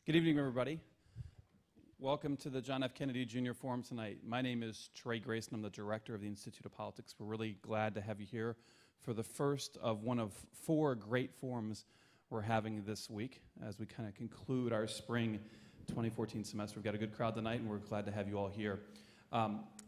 Good evening, everybody. Welcome to the John F. Kennedy Jr. Forum tonight. My name is Trey Grayson. I'm the director of the Institute of Politics. We're really glad to have you here for the first of one of 4 great forums we're having this week as we kind of conclude our spring 2014 semester. We've got a good crowd tonight, and we're glad to have you all here.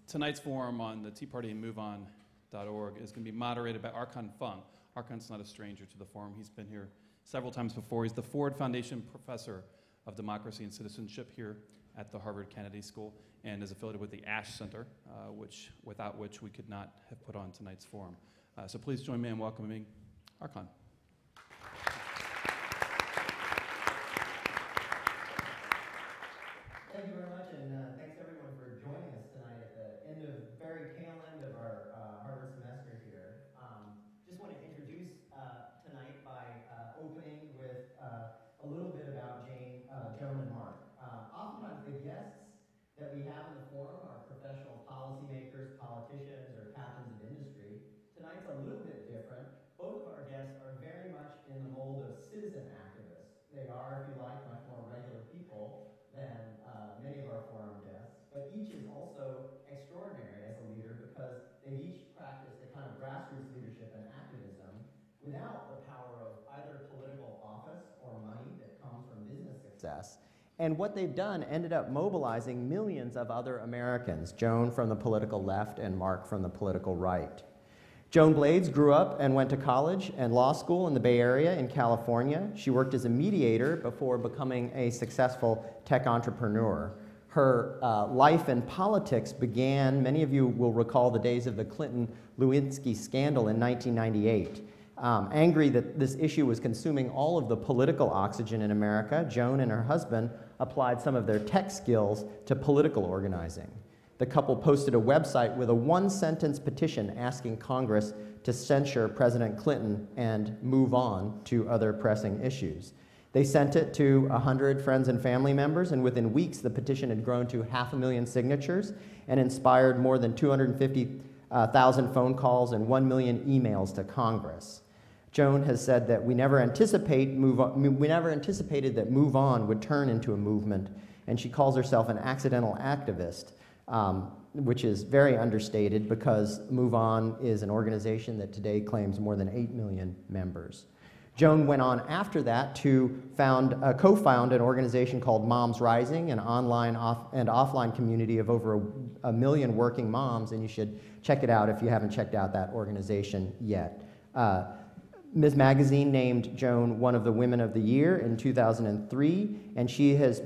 Tonight's forum on the Tea Party and MoveOn.org is going to be moderated by Archon Fung. Archon's not a stranger to the forum. He's been here several times before. He's the Ford Foundation Professor of Democracy and Citizenship here at the Harvard Kennedy School and is affiliated with the Ash Center, without which we could not have put on tonight's forum. So please join me in welcoming Archon. Thank you very much, and thanks everyone for joining us tonight at the very tail end of our Harvard semester here. Just want to introduce tonight by opening with a little bit about Joan and Mark. Oftentimes the guests that we have in the forum are professional policymakers, politicians, or captains of industry. Tonight's a little bit different. Both of our guests are very much in the mold of citizen activists. They are, if you like, much more regular people than many of our forum guests, but each is also extraordinary as a leader because they've each practiced a kind of grassroots leadership and activism without the power of either political office or money that comes from business success. And what they've done ended up mobilizing millions of other Americans, Joan from the political left and Mark from the political right. Joan Blades grew up and went to college and law school in the Bay Area in California. She worked as a mediator before becoming a successful tech entrepreneur. Her life in politics began, many of you will recall the days of the Clinton-Lewinsky scandal in 1998. Angry that this issue was consuming all of the political oxygen in America, Joan and her husband applied some of their tech skills to political organizing. The couple posted a website with a 1-sentence petition asking Congress to censure President Clinton and move on to other pressing issues. They sent it to 100 friends and family members, and within weeks the petition had grown to 500,000 signatures and inspired more than 250,000 phone calls and 1 million emails to Congress. Joan has said that we never anticipated that Move On would turn into a movement, and she calls herself an accidental activist, which is very understated because Move On is an organization that today claims more than 8 million members. Joan went on after that to co-found an organization called Moms Rising, an online and offline community of over a million working moms, and you should check it out if you haven't checked out that organization yet. Ms. Magazine named Joan one of the Women of the Year in 2003, and she has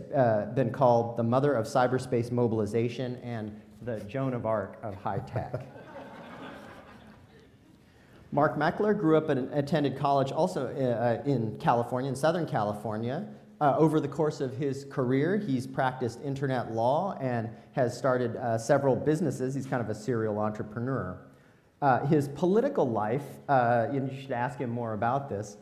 been called the mother of cyberspace mobilization and the Joan of Arc of high tech. Mark Meckler grew up and attended college also in California, in Southern California. Over the course of his career, he's practiced internet law and has started several businesses. He's kind of a serial entrepreneur. His political life, and you should ask him more about this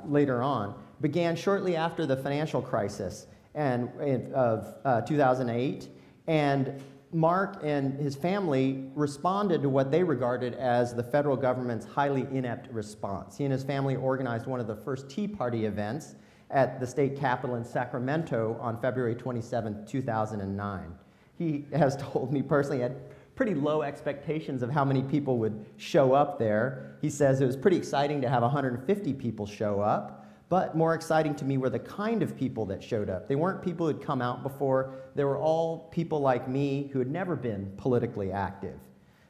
later on, began shortly after the financial crisis of 2008, and Mark and his family responded to what they regarded as the federal government's highly inept response. He and his family organized one of the first Tea Party events at the state capitol in Sacramento on February 27, 2009. He has told me personally he had pretty low expectations of how many people would show up there. He says it was pretty exciting to have 150 people show up, but more exciting to me were the kind of people that showed up. They weren't people who'd come out before. They were all people like me who had never been politically active.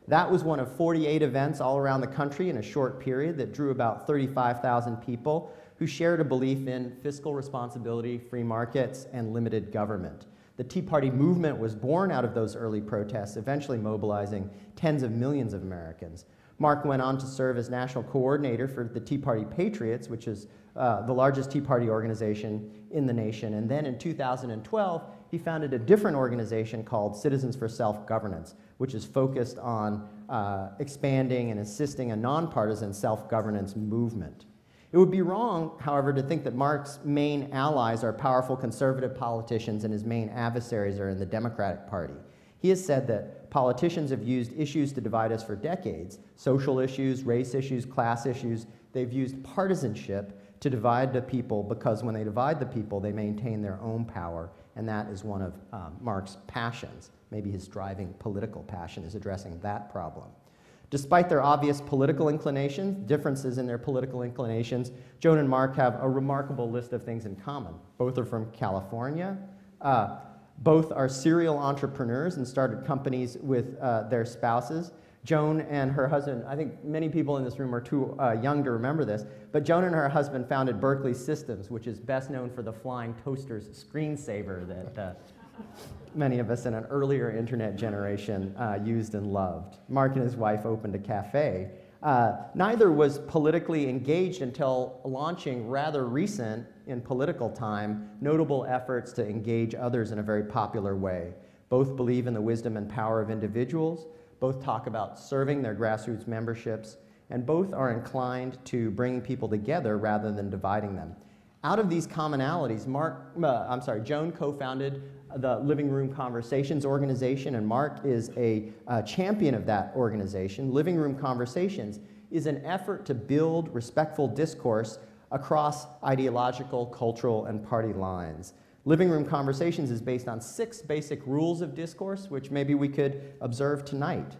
That was one of 48 events all around the country in a short period that drew about 35,000 people who shared a belief in fiscal responsibility, free markets, and limited government. The Tea Party movement was born out of those early protests, eventually mobilizing tens of millions of Americans. Mark went on to serve as national coordinator for the Tea Party Patriots, which is the largest Tea Party organization in the nation. And then in 2012, he founded a different organization called Citizens for Self-Governance, which is focused on expanding and assisting a nonpartisan self-governance movement. It would be wrong, however, to think that Mark's main allies are powerful conservative politicians and his main adversaries are in the Democratic Party. He has said that politicians have used issues to divide us for decades, social issues, race issues, class issues. They've used partisanship to divide the people, because when they divide the people, they maintain their own power, and that is one of Mark's passions. Maybe his driving political passion is addressing that problem. Despite their obvious political inclinations, differences in their political inclinations, Joan and Mark have a remarkable list of things in common. Both are from California. Both are serial entrepreneurs and started companies with their spouses. Joan and her husband, I think many people in this room are too young to remember this, but Joan and her husband founded Berkeley Systems, which is best known for the flying toasters screensaver that many of us in an earlier internet generation used and loved. Mark and his wife opened a cafe. Neither was politically engaged until launching rather recent in political time notable efforts to engage others in a very popular way. Both believe in the wisdom and power of individuals, both talk about serving their grassroots memberships, and both are inclined to bring people together rather than dividing them. Out of these commonalities, Joan co-founded the Living Room Conversations organization, and Mark is a champion of that organization. Living Room Conversations is an effort to build respectful discourse across ideological, cultural, and party lines. Living Room Conversations is based on 6 basic rules of discourse, which maybe we could observe tonight.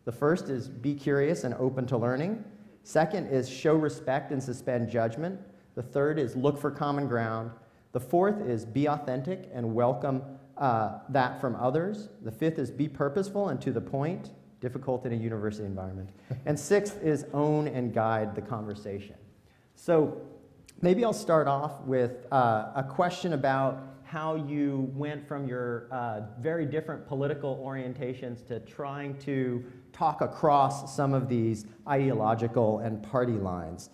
The first is be curious and open to learning. Second is show respect and suspend judgment. The third is look for common ground. The fourth is be authentic and welcome that from others. The fifth is be purposeful and to the point, difficult in a university environment. And sixth is own and guide the conversation. So maybe I'll start off with a question about how you went from your very different political orientations to trying to talk across some of these ideological and party lines.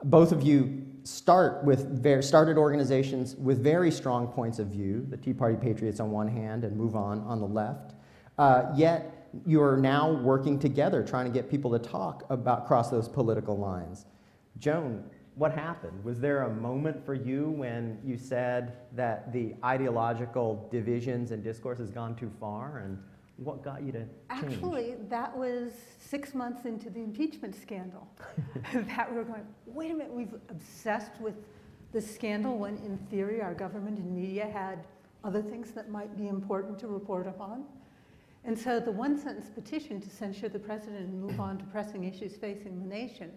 Both of you started organizations with very strong points of view, the Tea Party Patriots on one hand and MoveOn on the left, yet you're now working together trying to get people to talk about across those political lines. Joan, what happened? Was there a moment for you when you said that the ideological divisions and discourse has gone too far, and what got you to change? Actually, that was 6 months into the impeachment scandal. That we were going, wait a minute, we've obsessed with the scandal when in theory our government and media had other things that might be important to report upon. And so the one-sentence petition to censure the president and move on to pressing issues facing the nation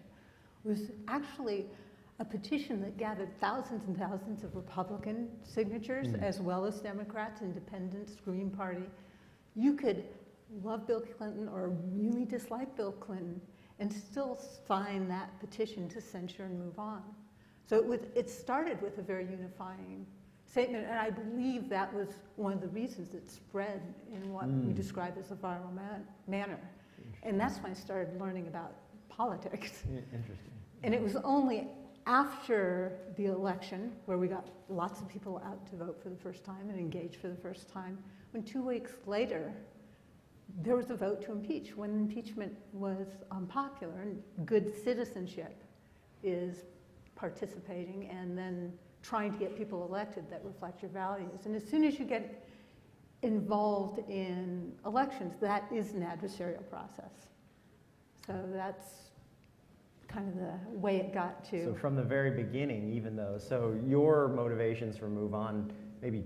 was actually a petition that gathered thousands and thousands of Republican signatures, as well as Democrats, independents, Green Party. You could love Bill Clinton or really dislike Bill Clinton and still sign that petition to censure and move on. So it started with a very unifying statement, and I believe that was one of the reasons it spread in what we describe as a viral manner. And that's when I started learning about politics. Interesting. And it was only after the election, where we got lots of people out to vote for the first time and engage for the first time, when 2 weeks later, there was a vote to impeach, when impeachment was unpopular, and good citizenship is participating and then trying to get people elected that reflect your values. And as soon as you get involved in elections, that is an adversarial process. So that's kind of the way it got to. So from the very beginning, even though, so your motivations for MoveOn maybe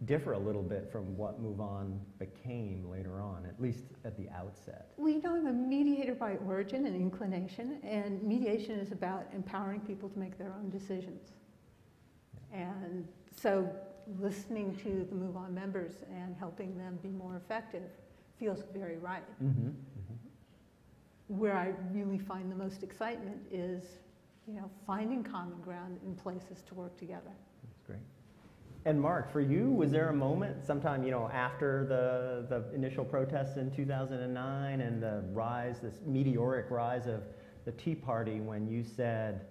differ a little bit from what MoveOn became later on, at least at the outset. Well, you know, I'm a mediator by origin and inclination, and mediation is about empowering people to make their own decisions. And so listening to the MoveOn members and helping them be more effective feels very right. Where I really find the most excitement is, you know, finding common ground in places to work together. That's great. And Mark, for you, was there a moment sometime, you know, after the initial protests in 2009 and the rise, this meteoric rise of the Tea Party, when you said,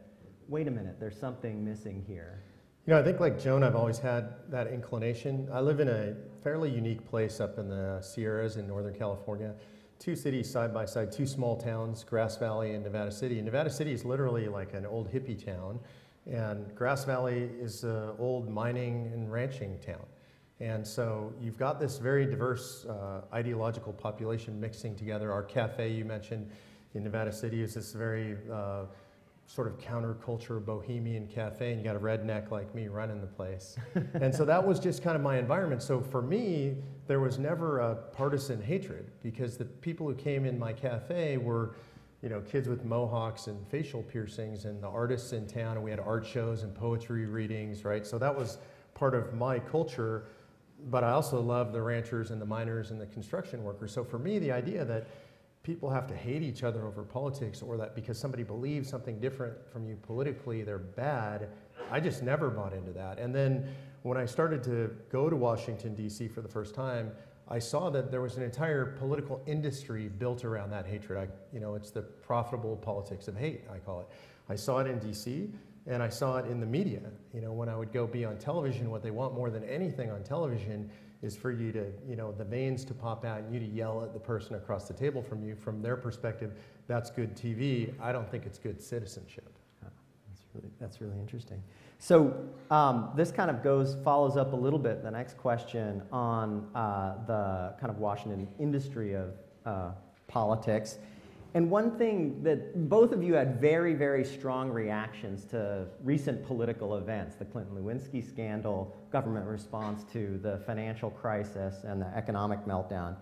wait a minute, there's something missing here? You know, I think like Joan, I've always had that inclination. I live in a fairly unique place up in the Sierras in Northern California. 2 cities side by side, 2 small towns, Grass Valley and Nevada City. And Nevada City is literally like an old hippie town. And Grass Valley is an old mining and ranching town. And so you've got this very diverse ideological population mixing together. Our cafe you mentioned in Nevada City is this very sort of counterculture bohemian cafe, and you got a redneck like me running the place. And so that was just kind of my environment. So for me, there was never a partisan hatred, because the people who came in my cafe were, you know, kids with mohawks and facial piercings, and the artists in town, and we had art shows and poetry readings, right? So that was part of my culture, but I also loved the ranchers and the miners and the construction workers. So for me, the idea that people have to hate each other over politics, or that because somebody believes something different from you politically, they're bad, I just never bought into that. And then when I started to go to Washington, D.C. for the first time, I saw that there was an entire political industry built around that hatred. You know, it's the profitable politics of hate, I call it. I saw it in D.C., and I saw it in the media. You know, when I would go be on television, what they want more than anything on television is for you to, you know, the veins to pop out and you to yell at the person across the table from you. From their perspective, that's good TV. I don't think it's good citizenship. That's really interesting. So this kind of follows up a little bit the next question on the kind of Washington industry of politics. And one thing that both of you had very, very strong reactions to recent political events, the Clinton-Lewinsky scandal, government response to the financial crisis and the economic meltdown.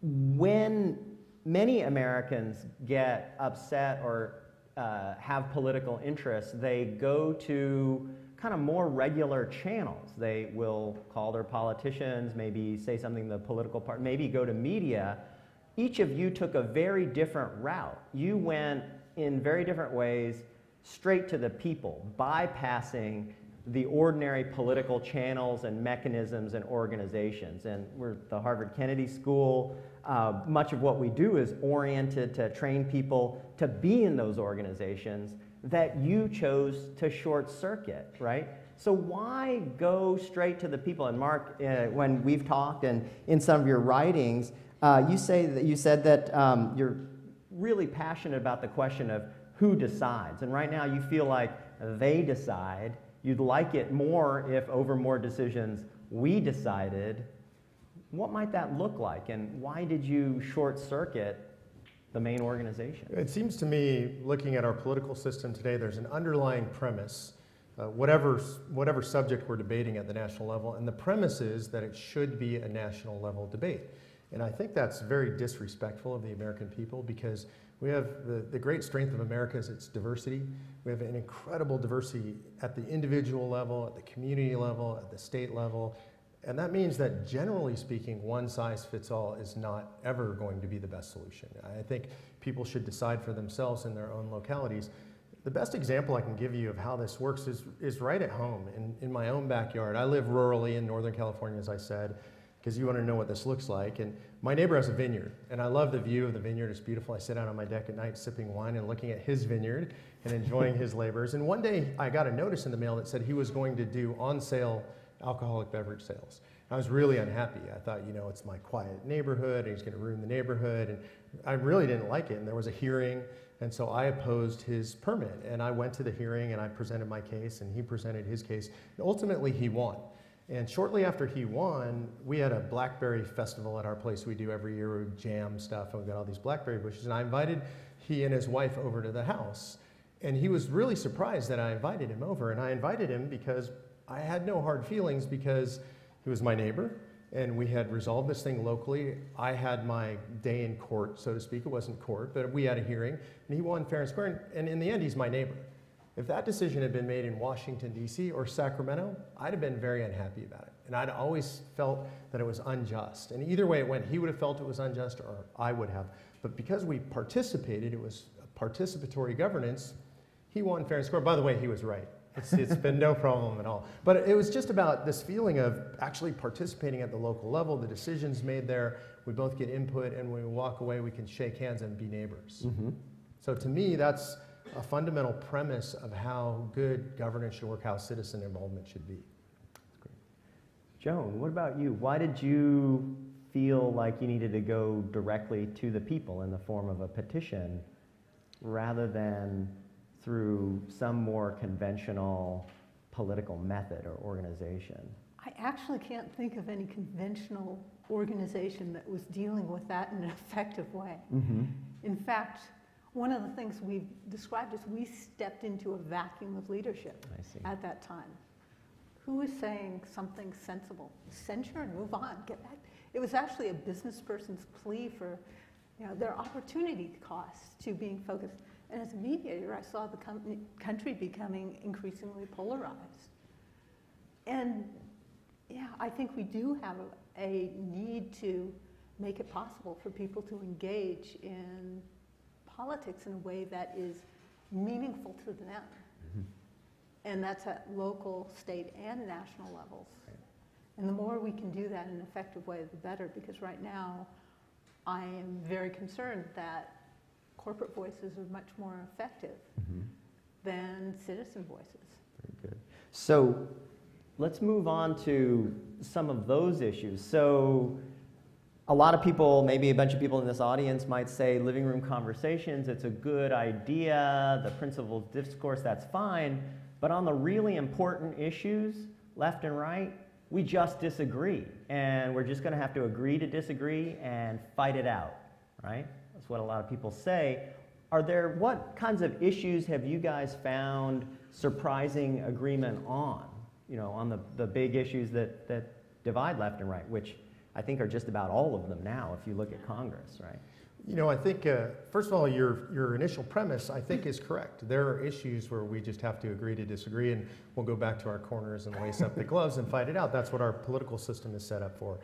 When many Americans get upset or have political interests, they go to kind of more regular channels. They will call their politicians, maybe say something to the political party, maybe go to media. Each of you took a very different route. You went in very different ways straight to the people, bypassing the ordinary political channels and mechanisms and organizations. And we're the Harvard Kennedy School. Much of what we do is oriented to train people to be in those organizations that you chose to short circuit, right? So why go straight to the people? And Mark, when we've talked and in some of your writings, you said that you're really passionate about the question of who decides. And right now you feel like they decide. You'd like it more if over more decisions we decided. What might that look like? And why did you short circuit the main organization? It seems to me, looking at our political system today, there's an underlying premise, whatever subject we're debating at the national level, and the premise is that it should be a national level debate. And I think that's very disrespectful of the American people, because we have the great strength of America is its diversity. We have an incredible diversity at the individual level, at the community level, at the state level. And that means that generally speaking, one size fits all is not ever going to be the best solution. I think people should decide for themselves in their own localities. The best example I can give you of how this works is right at home, in my own backyard. I live rurally in Northern California, as I said, because you want to know what this looks like. And my neighbor has a vineyard, and I love the view of the vineyard. It's beautiful. I sit out on my deck at night sipping wine and looking at his vineyard and enjoying his labors. And one day I got a notice in the mail that said he was going to do on-sale alcoholic beverage sales. I was really unhappy. I thought, you know, it's my quiet neighborhood, and he's going to ruin the neighborhood. And I really didn't like it. And there was a hearing, and so I opposed his permit. And I went to the hearing, and I presented my case, and he presented his case. And ultimately, he won. And shortly after he won, we had a blackberry festival at our place we do every year. We jam stuff, and we got all these blackberry bushes. And I invited he and his wife over to the house. And he was really surprised that I invited him over. And I invited him because I had no hard feelings, because he was my neighbor, and we had resolved this thing locally. I had my day in court, so to speak. It wasn't court, but we had a hearing, and he won fair and square. And in the end, he's my neighbor. If that decision had been made in Washington, D.C. or Sacramento, I'd have been very unhappy about it. And I'd always felt that it was unjust. And either way it went, he would have felt it was unjust, or I would have. But because we participated, it was a participatory governance, he won fair and square. By the way, he was right. It's been no problem at all. But it was just about this feeling of actually participating at the local level, the decisions made there, we both get input, and when we walk away, we can shake hands and be neighbors. Mm-hmm. So to me, that's a fundamental premise of how good governance should work, how citizen involvement should be. That's great. Joan, what about you? Why did you feel like you needed to go directly to the people in the form of a petition rather than through some more conventional political method or organization? I actually can't think of any conventional organization that was dealing with that in an effective way. Mm-hmm. In fact, one of the things we've described is we stepped into a vacuum of leadership at that time. Who was saying something sensible? Censure and move on, get back. It was actually a business person's plea for their opportunity costs to being focused. And as a mediator, I saw the country becoming increasingly polarized. And yeah, I think we do have a need to make it possible for people to engage in politics in a way that is meaningful to them. Mm-hmm. And that's at local, state, and national levels. Right. And the more we can do that in an effective way, the better, because right now I am very concerned that corporate voices are much more effective than citizen voices. Very good. So let's move on to some of those issues. So a lot of people, maybe a bunch of people in this audience might say living room conversations, it's a good idea, the principles of discourse, that's fine, but on the really important issues, left and right, we just disagree. And we're just going to have to agree to disagree and fight it out, right? That's what a lot of people say. What kinds of issues have you guys found surprising agreement on? On the big issues that divide left and right, which I think are just about all of them now if you look at Congress, right? I think, first of all, your initial premise, I think, is correct. There are issues where we just have to agree to disagree, and we'll go back to our corners and lace up the gloves and fight it out. That's what our political system is set up for.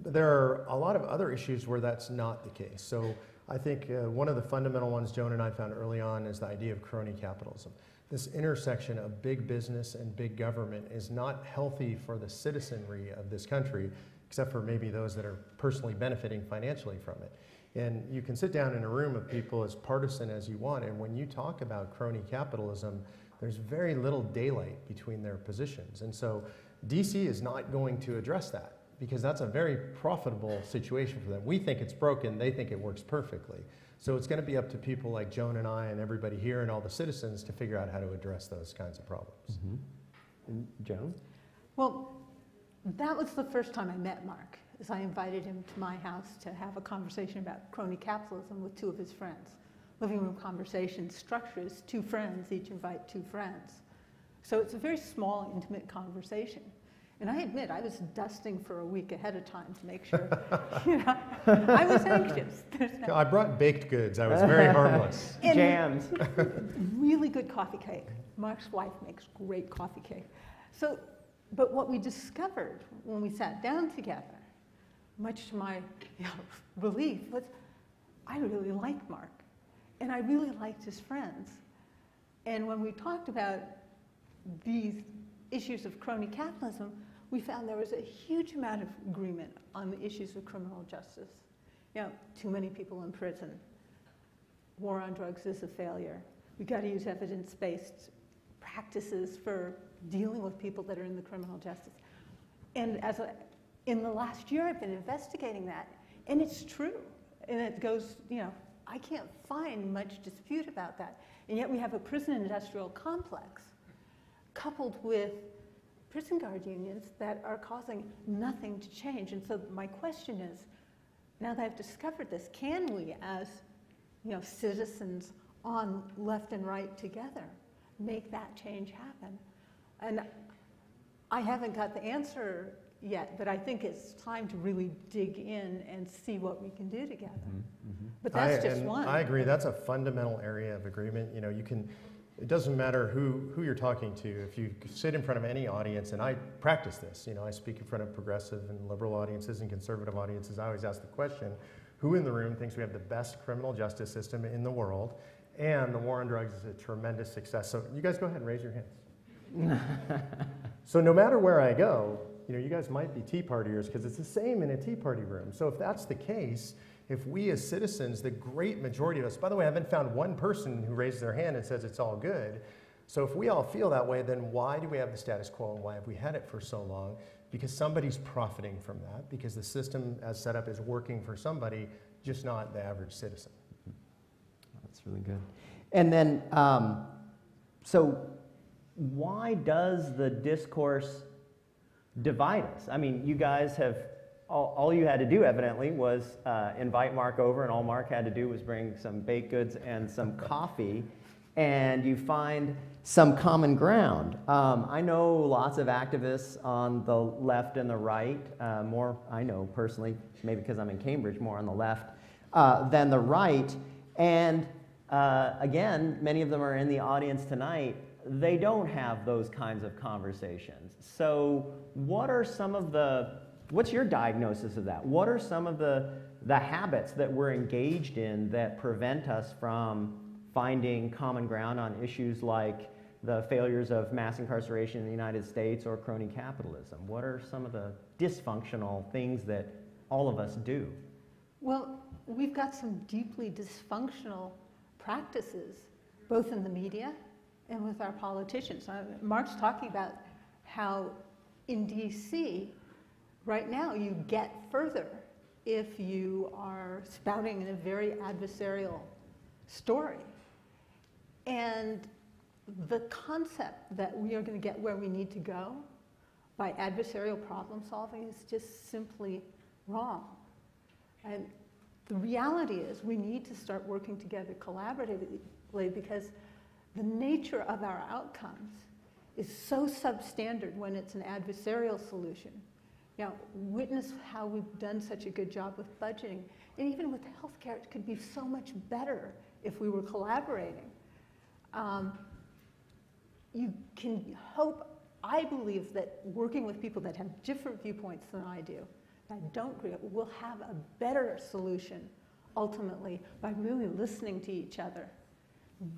But there are a lot of other issues where that's not the case. So I think one of the fundamental ones Joan and I found early on is the idea of crony capitalism. This intersection of big business and big government is not healthy for the citizenry of this country, except for maybe those that are personally benefiting financially from it. And you can sit down in a room of people as partisan as you want, and when you talk about crony capitalism, there's very little daylight between their positions. And so DC is not going to address that, because that's a very profitable situation for them. We think it's broken, they think it works perfectly. So it's going to be up to people like Joan and I and everybody here and all the citizens to figure out how to address those kinds of problems. Mm-hmm. And Joan? Well, that was the first time I met Mark, as I invited him to my house to have a conversation about crony capitalism with two of his friends. Living room conversation structure is two friends, each invite two friends. So it's a very small, intimate conversation. And I admit, I was dusting for a week ahead of time to make sure, I was anxious. I brought baked goods. I was very harmless. Jams. Really good coffee cake. Mark's wife makes great coffee cake. So, but what we discovered when we sat down together, much to my relief, was I really like Mark. And I really liked his friends. And when we talked about these issues of crony capitalism, we found there was a huge amount of agreement on the issues of criminal justice. Too many people in prison. War on drugs is a failure. We've got to use evidence-based practices for dealing with people that are in the criminal justice. And in the last year, I've been investigating that, and it's true. And it goes, I can't find much dispute about that. And yet we have a prison industrial complex coupled with prison guard unions that are causing nothing to change. And so my question is, now that I've discovered this, can we, as citizens on left and right together, make that change happen? And I haven't got the answer yet, but I think it's time to really dig in and see what we can do together. Mm-hmm. But that's just one. I agree. That's a fundamental area of agreement. It doesn't matter who you're talking to. If you sit in front of any audience, and I practice this, I speak in front of progressive and liberal audiences and conservative audiences, I always ask the question, who in the room thinks we have the best criminal justice system in the world, and the war on drugs is a tremendous success? So you guys go ahead and raise your hands. So no matter where I go, you guys might be Tea Partiers, because it's the same in a Tea Party room. So if that's the case, if we as citizens, the great majority of us, by the way, I haven't found one person who raised their hand and says it's all good. So if we all feel that way, then why do we have the status quo, and why have we had it for so long? Because somebody's profiting from that, because the system as set up is working for somebody, just not the average citizen. That's really good. And then, so why does the discourse divide us? I mean, you guys have all you had to do, evidently, was invite Mark over, and all Mark had to do was bring some baked goods and some coffee, and you find some common ground. I know lots of activists on the left and the right, more, I know personally, maybe because I'm in Cambridge, more on the left than the right, and again, many of them are in the audience tonight. They don't have those kinds of conversations. So what are some of what's your diagnosis of that? What are some of the habits that we're engaged in that prevent us from finding common ground on issues like the failures of mass incarceration in the United States or crony capitalism? What are some of the dysfunctional things that all of us do? Well, we've got some deeply dysfunctional practices, both in the media and with our politicians. Mark's talking about how in DC, right now, you get further if you are spouting in a very adversarial story. And the concept that we are going to get where we need to go by adversarial problem solving is just simply wrong. And the reality is we need to start working together collaboratively because the nature of our outcomes is so substandard when it's an adversarial solution. Now, witness how we've done such a good job with budgeting. And even with healthcare, it could be so much better if we were collaborating. You can hope, I believe, that working with people that have different viewpoints than I do, that I don't agree with, will have a better solution ultimately by really listening to each other.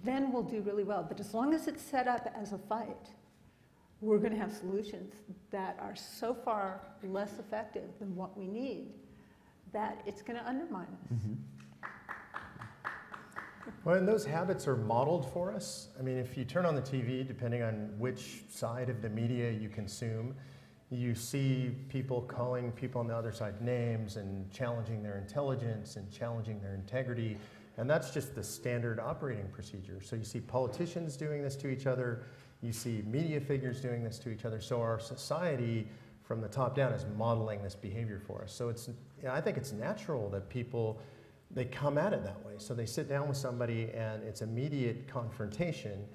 Then we'll do really well. But as long as it's set up as a fight, we're going to have solutions that are so far less effective than what we need that it's going to undermine us. Mm-hmm. Well, and those habits are modeled for us. I mean, if you turn on the TV, depending on which side of the media you consume, you see people calling people on the other side names and challenging their intelligence and challenging their integrity. And that's just the standard operating procedure. So you see politicians doing this to each other. You see media figures doing this to each other. So our society from the top down is modeling this behavior for us. So it's, I think it's natural that people, they come at it that way. So they sit down with somebody and it's immediate confrontation.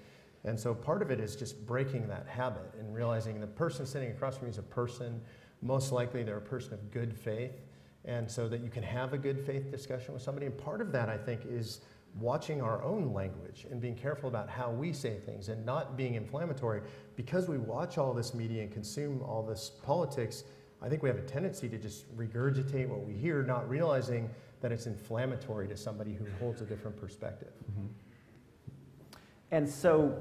And so part of it is just breaking that habit and realizing the person sitting across from you is a person. Most likely they're a person of good faith. And so that you can have a good faith discussion with somebody. And part of that, I think, is watching our own language and being careful about how we say things and not being inflammatory. Because we watch all this media and consume all this politics, I think we have a tendency to just regurgitate what we hear, not realizing that it's inflammatory to somebody who holds a different perspective. Mm-hmm. And so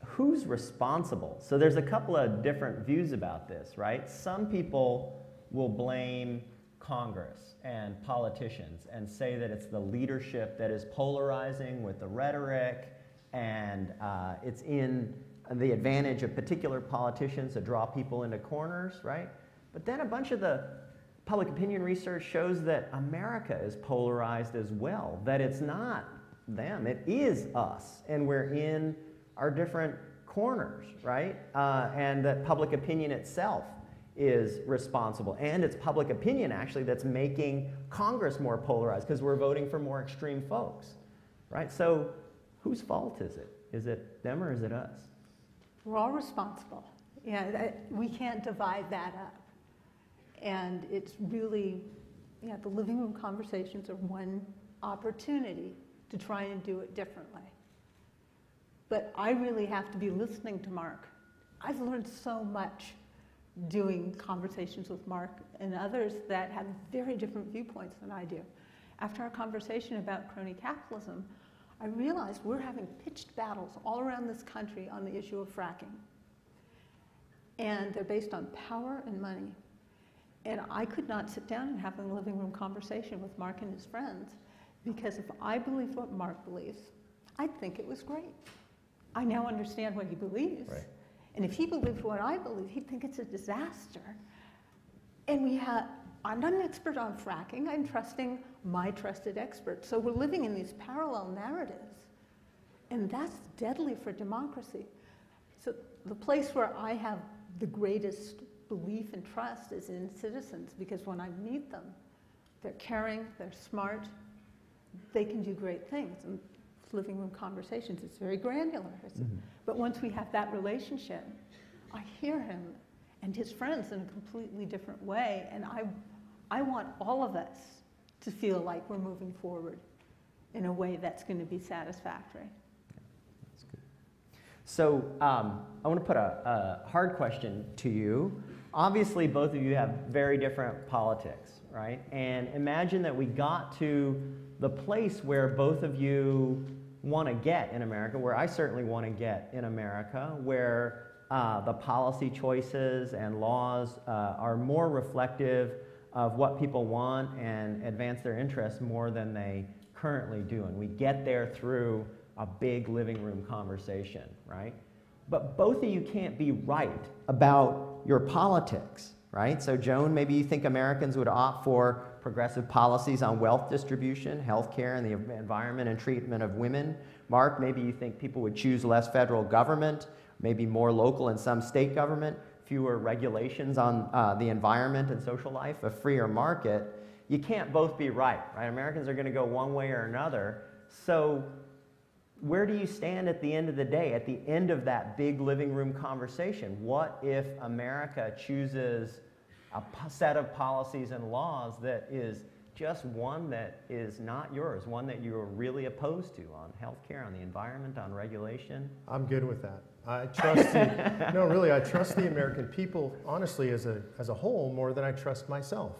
who's responsible? So there's a couple of different views about this, right? Some people will blame Congress and politicians and say that it's the leadership that is polarizing with the rhetoric, and it's in the advantage of particular politicians to draw people into corners, right? But then a bunch of the public opinion research shows that America is polarized as well, that it's not them, it is us, and we're in our different corners, right? And that public opinion itself is responsible. And it's public opinion, actually, that's making Congress more polarized because we're voting for more extreme folks, right? So whose fault is it? Is it them or is it us? We're all responsible. Yeah, we can't divide that up. And it's really, yeah, the living room conversations are one opportunity to try and do it differently. But I really have to be listening to Mark. I've learned so much doing conversations with Mark and others that have very different viewpoints than I do. After our conversation about crony capitalism, I realized we're having pitched battles all around this country on the issue of fracking. And they're based on power and money. And I could not sit down and have a living room conversation with Mark and his friends, because if I believed what Mark believes, I'd think it was great. I now understand what he believes. Right. And if he believed what I believe, he'd think it's a disaster. And I'm not an expert on fracking. I'm trusting my trusted experts. So we're living in these parallel narratives. And that's deadly for democracy. So the place where I have the greatest belief and trust is in citizens, because when I meet them, they're caring, they're smart, they can do great things. And living room conversations, it's very granular. But once we have that relationship, I hear him and his friends in a completely different way, and I want all of us to feel like we're moving forward in a way that's going to be satisfactory. That's good. So I want to put a hard question to you. Obviously, both of you have very different politics, right? And imagine that we got to the place where both of you want to get in America, where I certainly want to get in America, where the policy choices and laws are more reflective of what people want and advance their interests more than they currently do. And we get there through a big living room conversation, right? But both of you can't be right about your politics, right? So Joan, maybe you think Americans would opt for progressive policies on wealth distribution, healthcare, and the environment and treatment of women. Mark, maybe you think people would choose less federal government, maybe more local and some state government, fewer regulations on the environment and social life, a freer market. You can't both be right? Americans are going to go one way or another. So where do you stand at the end of the day, at the end of that big living room conversation? What if America chooses a set of policies and laws that is just one that is not yours, one that you're really opposed to on healthcare, on the environment, on regulation? I'm good with that. I trust the, no, really, I trust the American people, honestly, as a whole, more than I trust myself.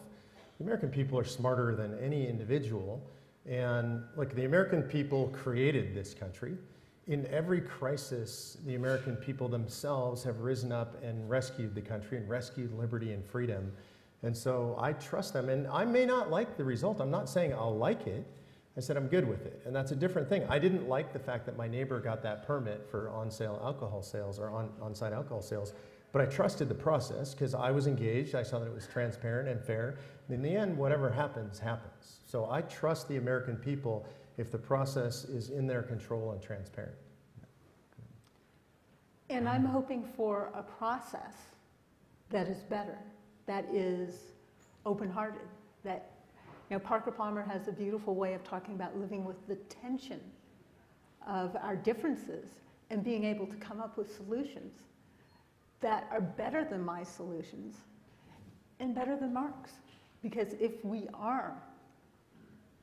The American people are smarter than any individual. And look, the American people created this country. In every crisis, the American people themselves have risen up and rescued the country and rescued liberty and freedom. And so I trust them. And I may not like the result. I'm not saying I'll like it. I said I'm good with it. And that's a different thing. I didn't like the fact that my neighbor got that permit for on-sale alcohol sales or on-site alcohol sales. But I trusted the process because I was engaged. I saw that it was transparent and fair. And in the end, whatever happens, happens. So I trust the American people if the process is in their control and transparent. And I'm hoping for a process that is better, that is open-hearted, that, Parker Palmer has a beautiful way of talking about living with the tension of our differences and being able to come up with solutions that are better than my solutions and better than Mark's. Because if we are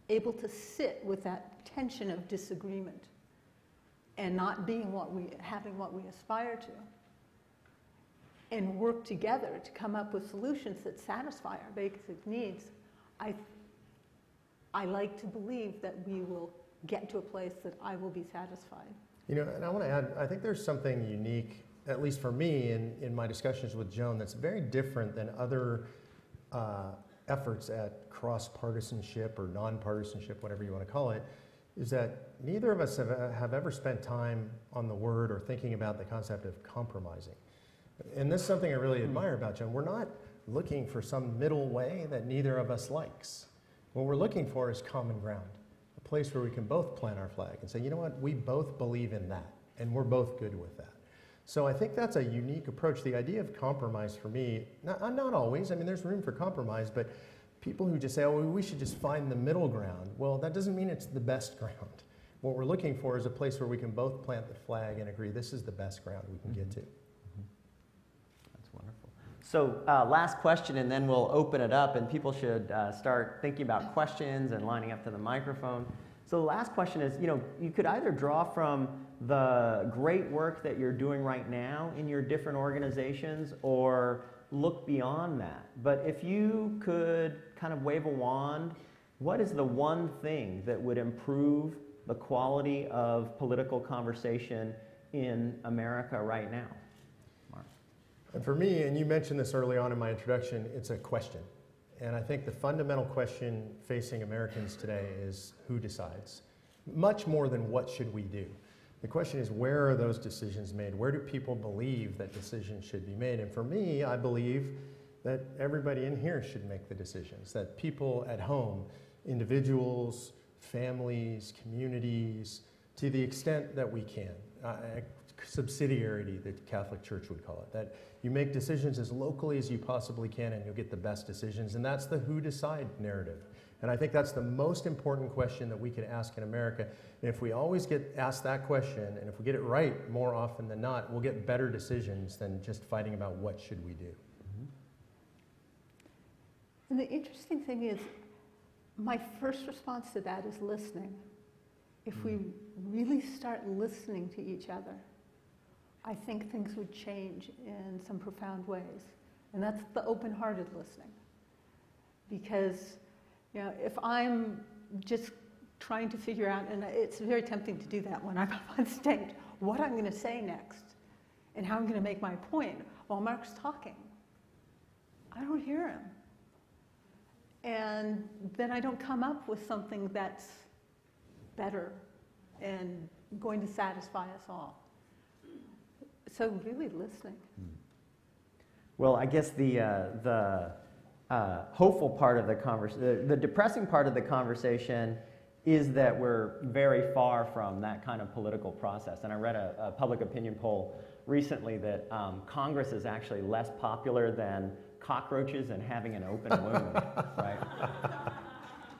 able to sit with that tension of disagreement and not being having what we aspire to, and work together to come up with solutions that satisfy our basic needs, I like to believe that we will get to a place that I will be satisfied. And I want to add, I think there's something unique, at least for me, in my discussions with Joan, that's very different than other efforts at cross-partisanship or non-partisanship, whatever you want to call it, is that neither of us have ever spent time on the word or thinking about the concept of compromising. And this is something I really admire about Joan. We're not looking for some middle way that neither of us likes. What we're looking for is common ground, a place where we can both plant our flag and say, you know what, we both believe in that, and we're both good with that. So I think that's a unique approach. The idea of compromise for me, not always, there's room for compromise, but people who just say, oh, we should just find the middle ground. Well, that doesn't mean it's the best ground. What we're looking for is a place where we can both plant the flag and agree this is the best ground we can get to. That's wonderful. So last question, and then we'll open it up, and people should start thinking about questions and lining up to the microphone. So the last question is, you could either draw from the great work that you're doing right now in your different organizations or look beyond that. But if you could kind of wave a wand, what is the one thing that would improve the quality of political conversation in America right now? Mark. And for me, and you mentioned this early on in my introduction, it's a question. And I think the fundamental question facing Americans today is who decides? Much more than what should we do. The question is, where are those decisions made? Where do people believe that decisions should be made? And for me, I believe that everybody in here should make the decisions, that people at home, individuals, families, communities, to the extent that we can. I subsidiarity, the Catholic Church would call it, that you make decisions as locally as you possibly can and you'll get the best decisions, and that's the who decide narrative. And I think that's the most important question that we can ask in America. And if we always get asked that question, and if we get it right more often than not, we'll get better decisions than just fighting about what should we do. And the interesting thing is, my first response to that is listening. If we really start listening to each other, I think things would change in some profound ways. And that's the open-hearted listening. Because if I'm just trying to figure out, and it's very tempting to do that when I'm up on stage, what I'm going to say next and how I'm going to make my point while Mark's talking. I don't hear him. And then I don't come up with something that's better and going to satisfy us all. So really listening. Well, I guess the hopeful part of the conversation, the depressing part of the conversation is that we're very far from that kind of political process. And I read a public opinion poll recently that Congress is actually less popular than cockroaches and having an open wound, right?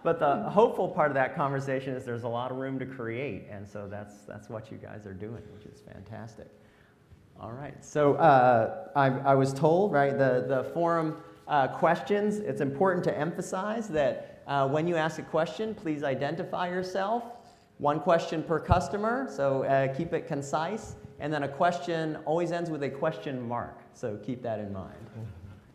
But the hopeful part of that conversation is there's a lot of room to create, and so that's what you guys are doing, which is fantastic. All right, so I was told, right, the forum questions, it's important to emphasize that when you ask a question, please identify yourself. One question per customer, so keep it concise. And then a question always ends with a question mark, so keep that in mind.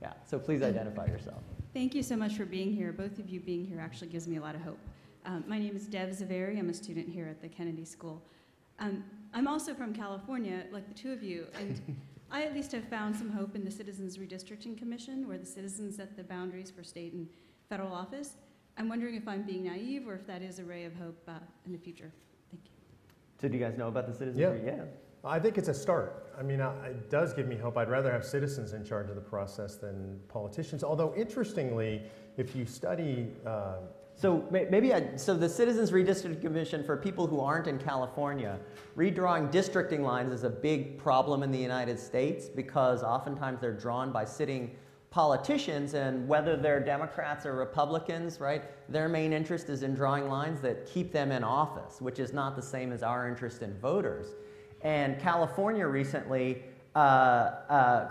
Yeah, so please identify yourself. Thank you so much for being here. Both of you being here actually gives me a lot of hope. My name is Dev Zaveri. I'm a student here at the Kennedy School. I'm also from California, like the two of you, and I at least have found some hope in the Citizens Redistricting Commission, where the citizens set the boundaries for state and federal office. I'm wondering if I'm being naive or if that is a ray of hope in the future. Thank you. So do you guys know about the citizens? Yeah. I think it's a start. I mean, it does give me hope. I'd rather have citizens in charge of the process than politicians. Although, interestingly, if you study... So the Citizens Redistricting Commission, for people who aren't in California, redrawing districting lines is a big problem in the United States because oftentimes they're drawn by sitting politicians, and whether they're Democrats or Republicans, right, their main interest is in drawing lines that keep them in office, which is not the same as our interest in voters. And California recently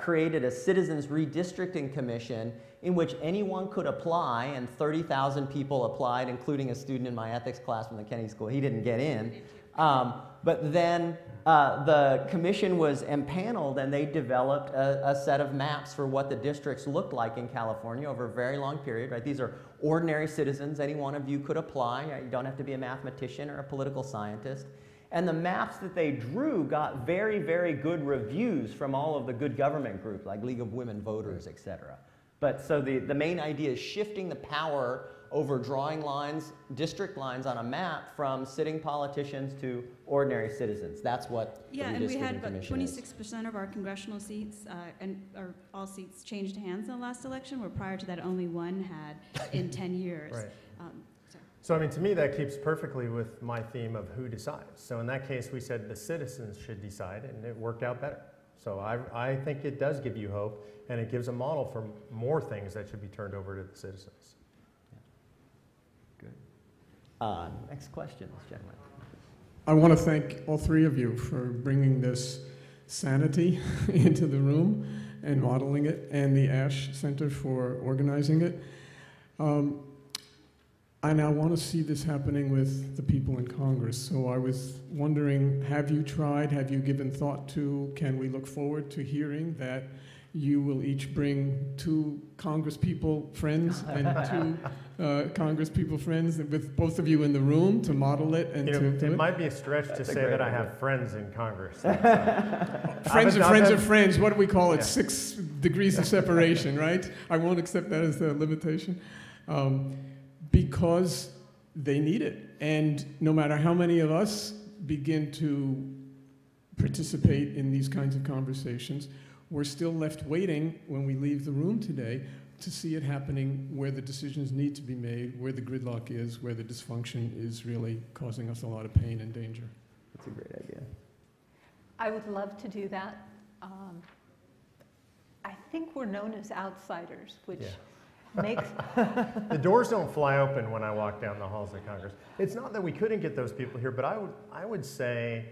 created a Citizens Redistricting Commission in which anyone could apply, and 30,000 people applied, including a student in my ethics class from the Kennedy School. He didn't get in. But then the commission was empaneled, and they developed a set of maps for what the districts looked like in California over a very long period. Right? These are ordinary citizens. Any one of you could apply. You don't have to be a mathematician or a political scientist. And the maps that they drew got very, very good reviews from all of the good government groups, like League of Women Voters, et cetera. But so the main idea is shifting the power over drawing lines, district lines on a map from sitting politicians to ordinary citizens. That's what the and we had redistricting about commission is. 26% of our congressional seats or all seats changed hands in the last election, where prior to that only one had in 10 years. Right. So, I mean, to me, that keeps perfectly with my theme of who decides. So in that case, we said the citizens should decide, and it worked out better. So I think it does give you hope, and it gives a model for more things that should be turned over to the citizens. Good. Next question, gentlemen. I want to thank all three of you for bringing this sanity into the room and modeling it, and the Ash Center for organizing it. I now want to see this happening with the people in Congress. So I was wondering, have you tried, have you given thought to, can we look forward to hearing that you will each bring 2 Congresspeople friends and 2 Congresspeople friends with both of you in the room to model it? And it might be a stretch to say that I have friends in Congress. Friends of friends of friends, what do we call it? 6 degrees of separation, right? I won't accept that as a limitation. Because they need it. And no matter how many of us begin to participate in these kinds of conversations, we're still left waiting when we leave the room today to see it happening where the decisions need to be made, where the gridlock is, where the dysfunction is really causing us a lot of pain and danger. That's a great idea. I would love to do that. I think we're known as outsiders, which makes... The doors don't fly open when I walk down the halls of Congress. It's not that we couldn't get those people here, but I would say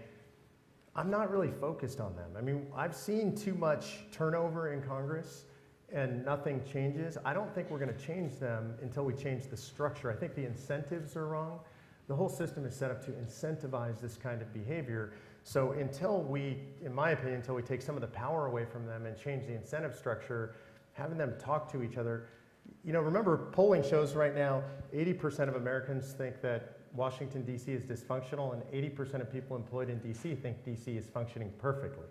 I'm not really focused on them. I mean, I've seen too much turnover in Congress and nothing changes. I don't think we're going to change them until we change the structure. I think the incentives are wrong. The whole system is set up to incentivize this kind of behavior. So until we, in my opinion, until we take some of the power away from them and change the incentive structure, having them talk to each other. You know, remember, polling shows right now, 80% of Americans think that Washington, D.C. is dysfunctional, and 80% of people employed in D.C. think D.C. is functioning perfectly.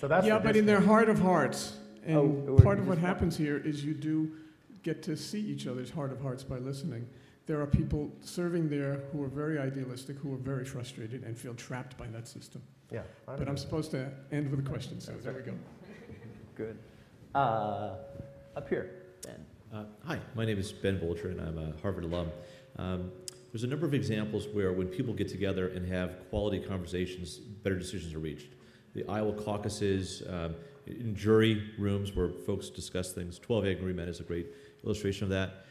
So that's but in their heart of hearts, and part of what happens here is you do get to see each other's heart of hearts by listening. There are people serving there who are very idealistic, who are very frustrated and feel trapped by that system. Yeah. But I'm supposed to end with a question, so there we go. Good. Up here, Ben. Hi, my name is Ben Bolger, and I'm a Harvard alum. There's a number of examples where when people get together and have quality conversations, better decisions are reached. The Iowa caucuses, in jury rooms where folks discuss things. 12 Angry Men is a great illustration of that.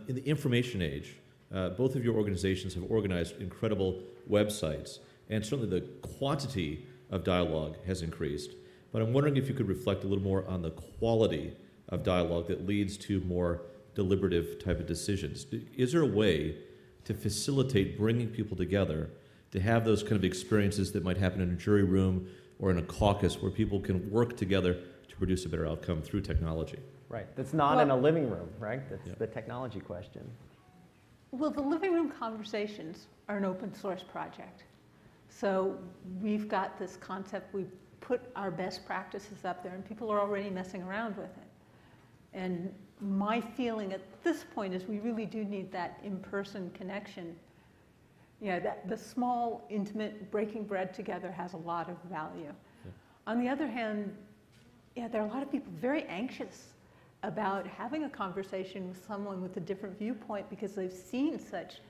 In the information age, both of your organizations have organized incredible websites, and certainly the quantity of dialogue has increased. But I'm wondering if you could reflect a little more on the quality of dialogue that leads to more deliberative type of decisions. Is there a way to facilitate bringing people together to have those kind of experiences that might happen in a jury room or in a caucus where people can work together to produce a better outcome through technology? Right. That's not in a living room, right? That's the technology question. Well, the living room conversations are an open source project. So we've got this concept, we put our best practices up there, and people are already messing around with it. And my feeling at this point is we really do need that in-person connection. Yeah, that the small, intimate, breaking bread together has a lot of value. Yeah. On the other hand, there are a lot of people very anxious about having a conversation with someone with a different viewpoint because they've seen such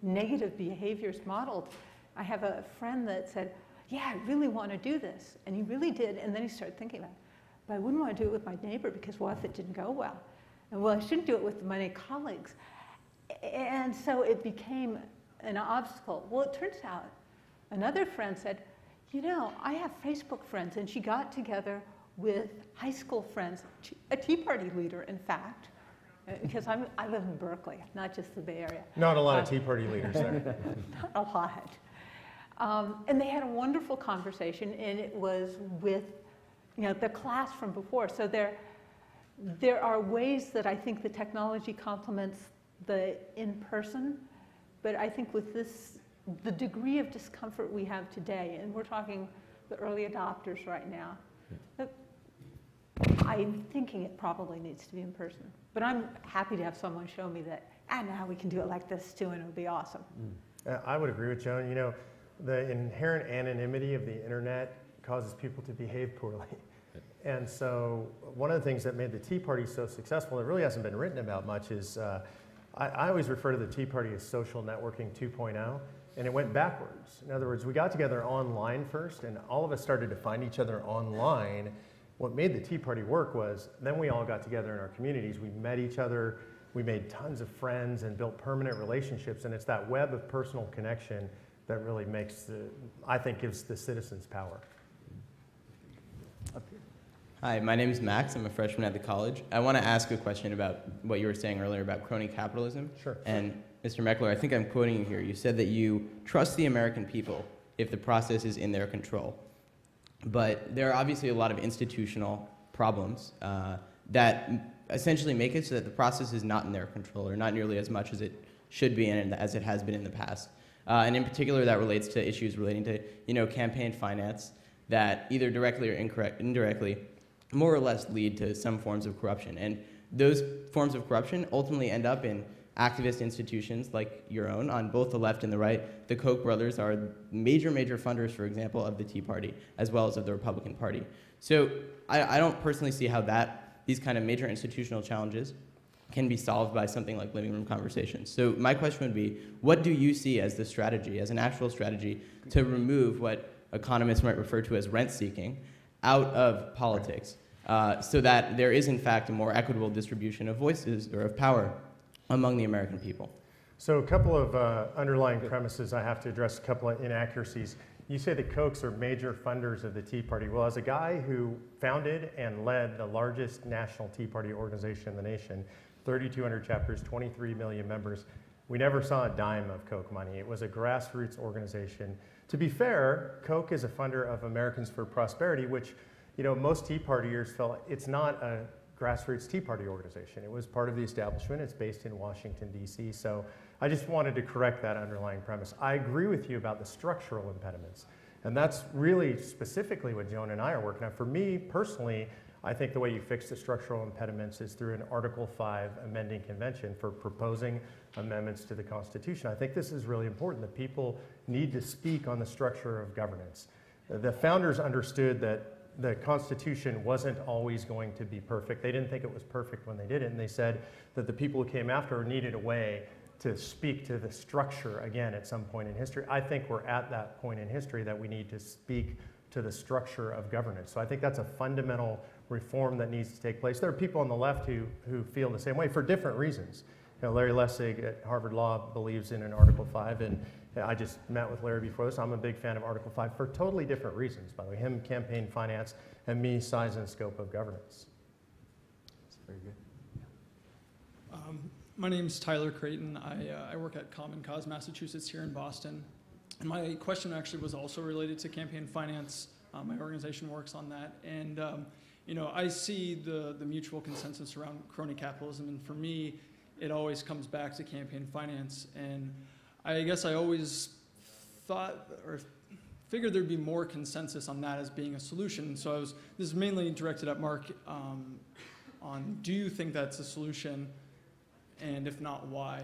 negative behaviors modeled. I have a friend that said, yeah, I really want to do this. And he really did. And then he started thinking about it. But I wouldn't want to do it with my neighbor because what if it didn't go well? And well, I shouldn't do it with my colleagues. And so it became an obstacle. Well, it turns out another friend said, you know, I have Facebook friends. And she got together with high school friends, a Tea Party leader, in fact, because I live in Berkeley, not just the Bay Area. Not a lot of Tea Party leaders there. Not a lot. And they had a wonderful conversation, and it was with, you know, the class from before. So there are ways that I think the technology complements the in-person, but I think with this, the degree of discomfort we have today, and we're talking the early adopters right now, I'm thinking it probably needs to be in person. But I'm happy to have someone show me that, now we can do it like this too, and it'll be awesome. I would agree with Joan. You know, the inherent anonymity of the internet causes people to behave poorly. And so one of the things that made the Tea Party so successful, that really hasn't been written about much, is I always refer to the Tea Party as social networking 2.0, and it went backwards. In other words, we got together online first, and all of us started to find each other online. What made the Tea Party work was then we all got together in our communities. We met each other. We made tons of friends and built permanent relationships. And it's that web of personal connection that really makes I think gives the citizens power. Hi, my name is Max. I'm a freshman at the college. I want to ask a question about what you were saying earlier about crony capitalism. Sure. And Mr. Meckler, I think I'm quoting you here. You said that you trust the American people if the process is in their control. But there are obviously a lot of institutional problems that essentially make it so that the process is not in their control, or not nearly as much as it should be and as it has been in the past. And in particular, that relates to issues relating to, you know, campaign finance that either directly or indirectly more or less lead to some forms of corruption. And those forms of corruption ultimately end up in activist institutions like your own on both the left and the right. The Koch brothers are major funders, for example, of the Tea Party, as well as of the Republican Party. So I don't personally see how these kind of major institutional challenges can be solved by something like living room conversations. So my question would be, what do you see as the strategy, as an actual strategy, to remove what economists might refer to as rent-seeking, out of politics, so that there is, in fact, a more equitable distribution of voices or of power among the American people. So a couple of underlying premises I have to address, a couple of inaccuracies. You say the Kochs are major funders of the Tea Party. Well, as a guy who founded and led the largest national Tea Party organization in the nation, 3,200 chapters, 23 million members, we never saw a dime of Koch money. It was a grassroots organization. To be fair, Koch is a funder of Americans for Prosperity, which, you know, most Tea Partiers felt it's not a grassroots Tea Party organization. It was part of the establishment. It's based in Washington, D.C. So I just wanted to correct that underlying premise. I agree with you about the structural impediments. And that's really specifically what Joan and I are working on. For me personally, I think the way you fix the structural impediments is through an Article 5 amending convention for proposing amendments to the Constitution. I think this is really important, that people need to speak on the structure of governance. The founders understood that the Constitution wasn't always going to be perfect. They didn't think it was perfect when they did it, and they said that the people who came after needed a way to speak to the structure again at some point in history. I think we're at that point in history that we need to speak to the structure of governance. So I think that's a fundamental reform that needs to take place. There are people on the left who feel the same way for different reasons. You know, Larry Lessig at Harvard Law believes in an Article 5, and I just met with Larry before this. I'm a big fan of Article 5 for totally different reasons, by the way. Him, campaign finance, and me, size and scope of governance. That's very good. My name's Tyler Creighton. I work at Common Cause Massachusetts here in Boston. And my question actually was also related to campaign finance. My organization works on that. And you know, I see the mutual consensus around crony capitalism, and for me, it always comes back to campaign finance. And I guess I always thought or figured there'd be more consensus on that as being a solution. So this is mainly directed at Mark on, do you think that's a solution? And if not, why?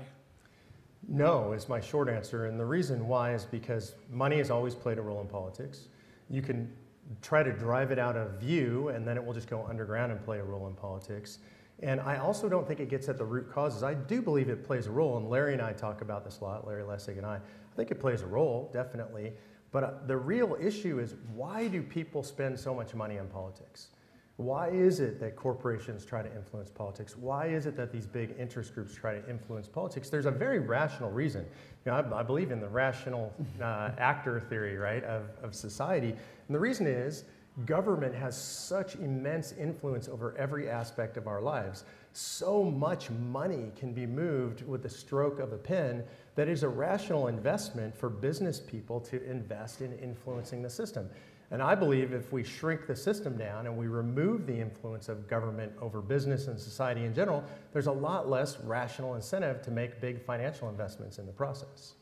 No is my short answer, and the reason why is because money has always played a role in politics. You can try to drive it out of view, and then it will just go underground and play a role in politics. And I also don't think it gets at the root causes. I do believe it plays a role, and Larry and I talk about this a lot, Larry Lessig and I think it plays a role, definitely. But the real issue is, why do people spend so much money on politics? Why is it that corporations try to influence politics? Why is it that these big interest groups try to influence politics? There's a very rational reason. You know, I believe in the rational actor theory, right, of society. And the reason is, government has such immense influence over every aspect of our lives. So much money can be moved with the stroke of a pen that is a rational investment for business people to invest in influencing the system. And I believe if we shrink the system down and we remove the influence of government over business and society in general, there's a lot less rational incentive to make big financial investments in the process.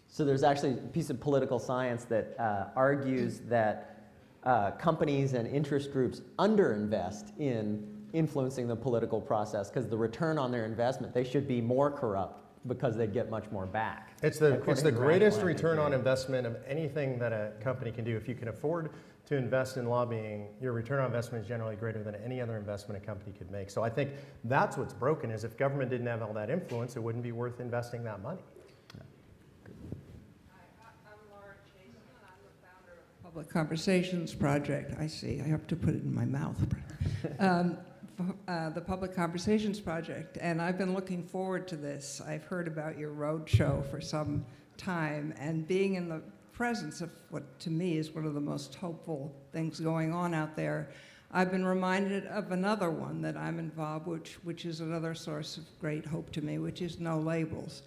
So there's actually a piece of political science that argues that companies and interest groups underinvest in influencing the political process because the return on their investment, they should be more corrupt because they get much more back. It's the greatest return on investment of anything that a company can do. If you can afford to invest in lobbying, your return on investment is generally greater than any other investment a company could make. So I think that's what's broken, is if government didn't have all that influence, it wouldn't be worth investing that money. Public Conversations Project. I see. I have to put it in my mouth. The Public Conversations Project, and I've been looking forward to this. I've heard about your road show for some time, and being in the presence of what to me is one of the most hopeful things going on out there, I've been reminded of another one that I'm involved with, which is another source of great hope to me, which is No Labels.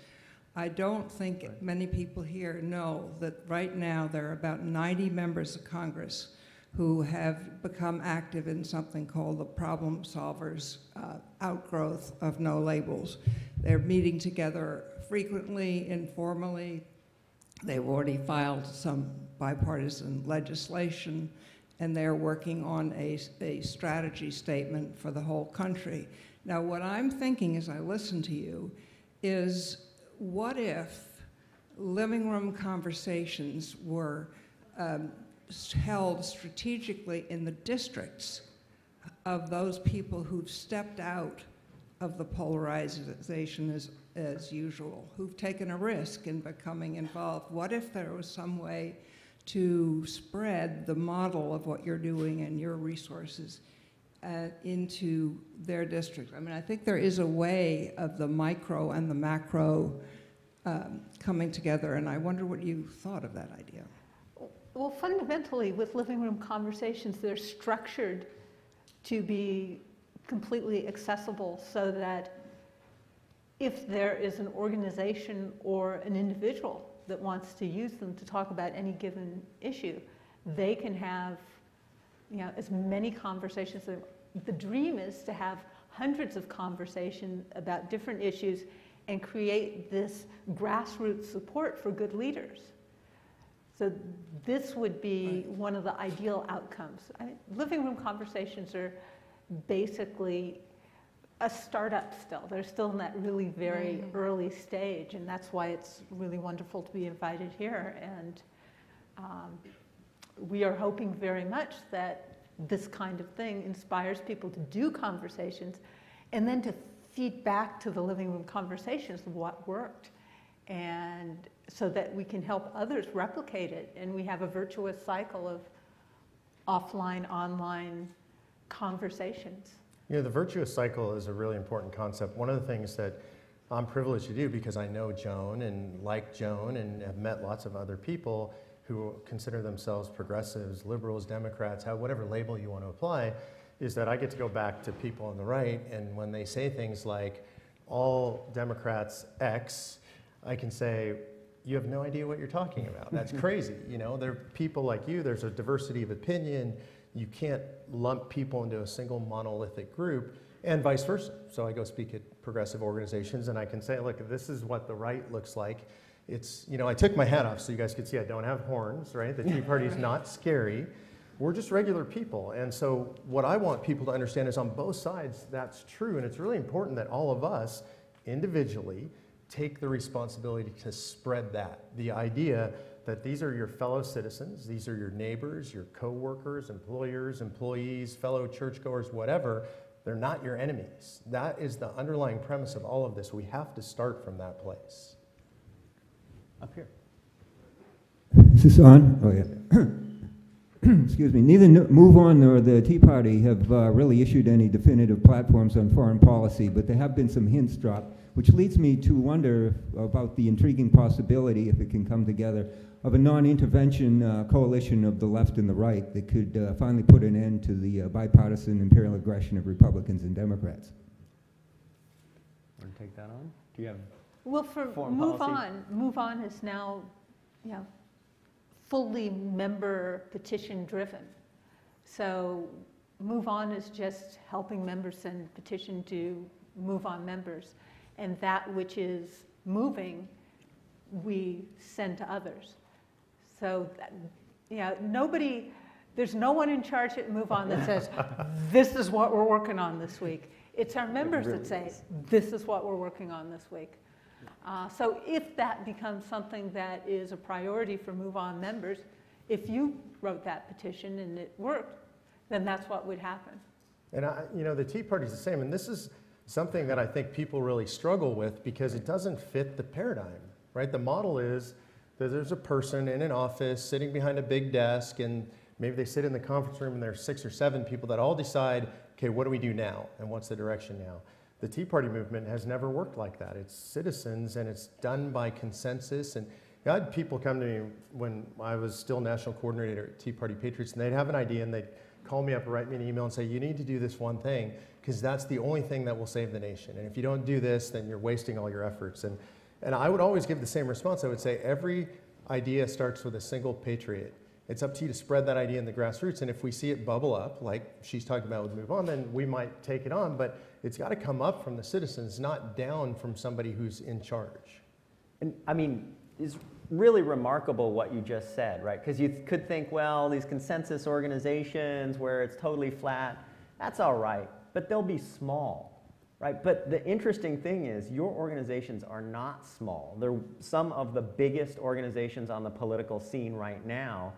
I don't think many people here know that right now there are about 90 members of Congress who have become active in something called the Problem Solvers outgrowth of No Labels. They're meeting together frequently, informally. They've already filed some bipartisan legislation, and they're working on a strategy statement for the whole country. Now, what I'm thinking as I listen to you is, what if living room conversations were held strategically in the districts of those people who've stepped out of the polarization as usual, who've taken a risk in becoming involved? What if there was some way to spread the model of what you're doing and your resources into their district? I mean, I think there is a way of the micro and the macro coming together, and I wonder what you thought of that idea. Well, fundamentally, with living room conversations, they're structured to be completely accessible so that if there is an organization or an individual that wants to use them to talk about any given issue, they can have, as many conversations. The dream is to have hundreds of conversations about different issues and create this grassroots support for good leaders. So this would be one of the ideal outcomes. Living room conversations are basically a startup still. They're still in that really very early stage, and that's why it's really wonderful to be invited here. And we are hoping very much that this kind of thing inspires people to do conversations and then to feed back to the living room conversations of what worked, and so that we can help others replicate it, and we have a virtuous cycle of offline, online conversations. The virtuous cycle is a really important concept. One of the things that I'm privileged to do, because I know Joan and like Joan and have met lots of other people who consider themselves progressives, liberals, Democrats, whatever label you want to apply, is that I get to go back to people on the right, and when they say things like, all Democrats X, I can say, you have no idea what you're talking about. That's crazy. There are people like you, there's a diversity of opinion. You can't lump people into a single monolithic group, and vice versa. So I go speak at progressive organizations, and I can say, look, this is what the right looks like. It's, I took my hat off so you guys could see I don't have horns, right? The Tea Party's not scary. We're just regular people. And so what I want people to understand is on both sides, that's true. And it's really important that all of us individually take the responsibility to spread that. The idea that these are your fellow citizens, these are your neighbors, your coworkers, employers, employees, fellow churchgoers, whatever. They're not your enemies. That is the underlying premise of all of this. We have to start from that place. Up here. Is this on? Oh, yeah. Excuse me. Neither MoveOn nor the Tea Party have really issued any definitive platforms on foreign policy, but there have been some hints dropped, which leads me to wonder about the intriguing possibility, if it can come together, of a non-intervention coalition of the left and the right that could finally put an end to the bipartisan imperial aggression of Republicans and Democrats. Want to take that on? Do you have Well, for MoveOn is now, fully member petition driven. So MoveOn is just helping members send petition to MoveOn members, and that which is moving, we send to others. So, there's no one in charge at MoveOn that says, this is what we're working on this week. It's our members that say, this is what we're working on this week. So if that becomes something that is a priority for MoveOn members, if you wrote that petition and it worked, then that's what would happen. And the Tea Party's the same, and this is something that I think people really struggle with because it doesn't fit the paradigm, right? The model is that there's a person in an office sitting behind a big desk, and maybe they sit in the conference room and there's 6 or 7 people that all decide, okay, what do we do now? And what's the direction now? The Tea Party movement has never worked like that. It's citizens, and it's done by consensus. And I had people come to me when I was still national coordinator at Tea Party Patriots, and they'd have an idea, and they'd call me up or write me an email and say, you need to do this one thing, because that's the only thing that will save the nation. And if you don't do this, then you're wasting all your efforts. And I would always give the same response. I would say, every idea starts with a single patriot. It's up to you to spread that idea in the grassroots, and if we see it bubble up, like she's talking about with MoveOn, then we might take it on, but it's got to come up from the citizens, not down from somebody who's in charge. And I mean, it's really remarkable what you just said, right? Because you could think, well, these consensus organizations where it's totally flat, that's all right, but they'll be small, right? But the interesting thing is your organizations are not small. They're some of the biggest organizations on the political scene right now.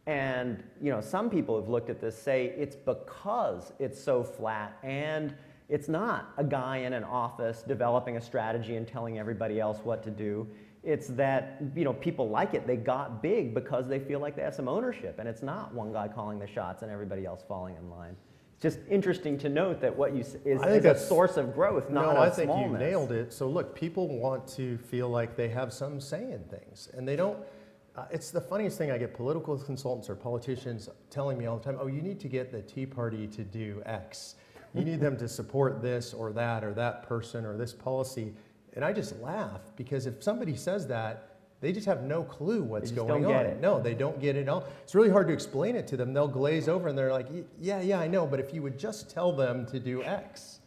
And some people have looked at this, say it's because it's so flat, and it's not a guy in an office developing a strategy and telling everybody else what to do. It's that, you know, people like it. They got big because they feel like they have some ownership, and it's not one guy calling the shots and everybody else falling in line. It's just interesting to note that what you is a source of growth, not no, a I think smallness. you nailed it. So look, people want to feel like they have some say in things, and they don't. It's the funniest thing. I get political consultants or politicians telling me all the time, oh, you need to get the Tea Party to do X. You need them to support this or that person or this policy. And I just laugh, because if somebody says that, they just have no clue what's going on. Get it. No, they don't get it all. It's really hard to explain it to them. They'll glaze over and they're like, yeah, I know, but if you would just tell them to do X.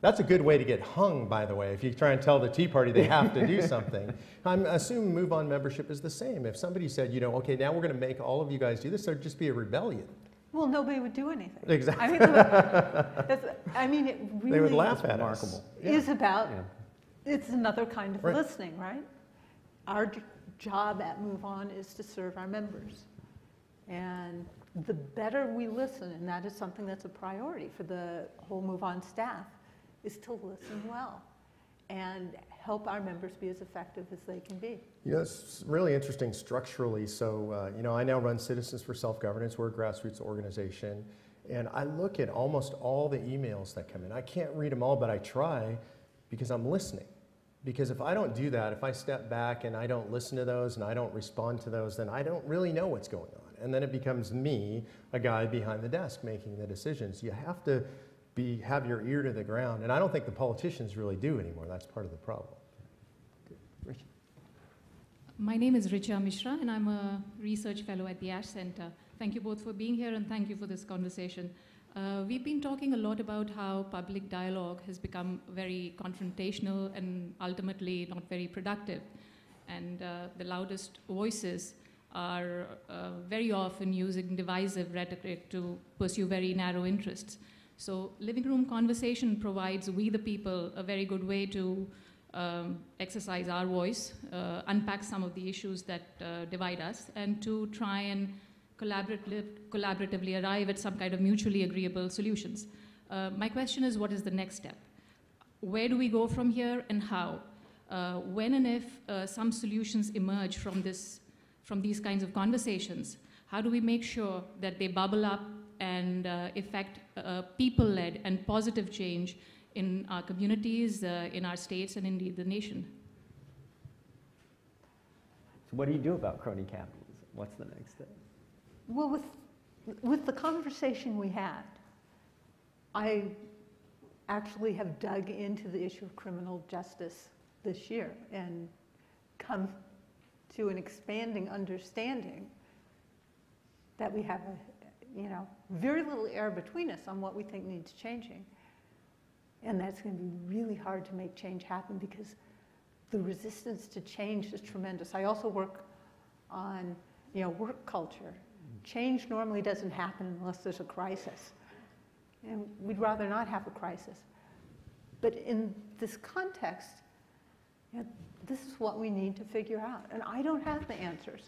That's a good way to get hung, by the way, if you try and tell the Tea Party they have to do something. I assume MoveOn membership is the same. If somebody said, you know, okay, now we're going to make all of you guys do this, there'd just be a rebellion. Well, nobody would do anything. Exactly. I mean, it really they would laugh at us. Is about, it's another kind of listening, right? Our job at MoveOn is to serve our members. And the better we listen, and that is something that's a priority for the whole MoveOn staff, is to listen well and help our members be as effective as they can be. You know, it's really interesting structurally. So, you know, I now run Citizens for Self-Governance. We're a grassroots organization. And I look at almost all the emails that come in. I can't read them all, but I try because I'm listening. Because if I don't do that, if I step back and I don't listen to those and I don't respond to those, then I don't really know what's going on. And then it becomes me, a guy behind the desk, making the decisions. You have to have your ear to the ground. And I don't think the politicians really do anymore. That's part of the problem. My name is Richa Mishra, and I'm a research fellow at the Ash Center. Thank you both for being here, and thank you for this conversation. We've been talking a lot about how public dialogue has become very confrontational and ultimately not very productive. And the loudest voices are very often using divisive rhetoric to pursue very narrow interests. So living room conversation provides we the people a very good way to exercise our voice, unpack some of the issues that divide us, and to try and collaboratively arrive at some kind of mutually agreeable solutions. My question is, what is the next step? Where do we go from here, and how? When and if some solutions emerge from these kinds of conversations, how do we make sure that they bubble up and effect people-led and positive change in our communities, in our states, and indeed the nation? So what do you do about crony capitalism? What's the next step? Well, with the conversation we had, I actually have dug into the issue of criminal justice this year and come to an expanding understanding that we have very little air between us on what we think needs changing. And that's going to be really hard to make change happen because the resistance to change is tremendous. I also work on, work culture. Change normally doesn't happen unless there's a crisis. And we'd rather not have a crisis. But in this context, this is what we need to figure out. And I don't have the answers.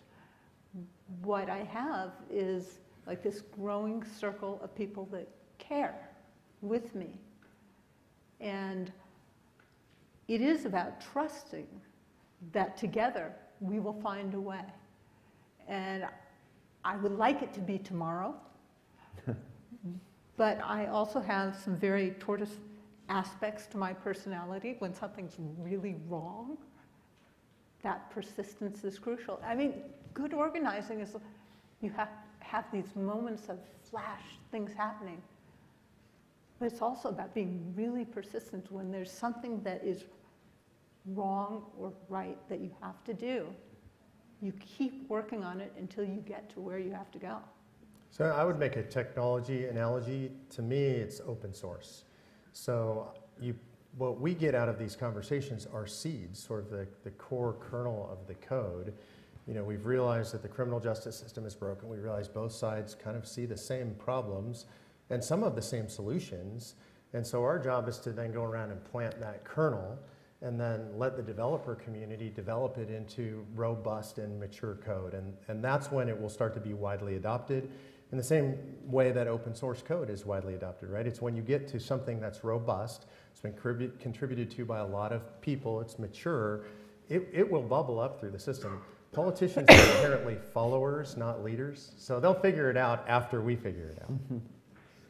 What I have is like this growing circle of people that care with me. And it is about trusting that together we will find a way. And I would like it to be tomorrow, but I also have some very tortoise aspects to my personality. When something's really wrong, that persistence is crucial. I mean, good organizing is you have these moments of flash things happening. But it's also about being really persistent when there's something that is wrong or right that you have to do. You keep working on it until you get to where you have to go. So I would make a technology analogy. To me, it's open source. So what we get out of these conversations are seeds, sort of the core kernel of the code. We've realized that the criminal justice system is broken. We realize both sides kind of see the same problems and some of the same solutions. And so our job is to then go around and plant that kernel and then let the developer community develop it into robust and mature code. And that's when it will start to be widely adopted in the same way that open source code is widely adopted, right? It's when you get to something that's robust, it's been contributed to by a lot of people, it's mature, it will bubble up through the system. Politicians are inherently followers, not leaders, so they'll figure it out after we figure it out.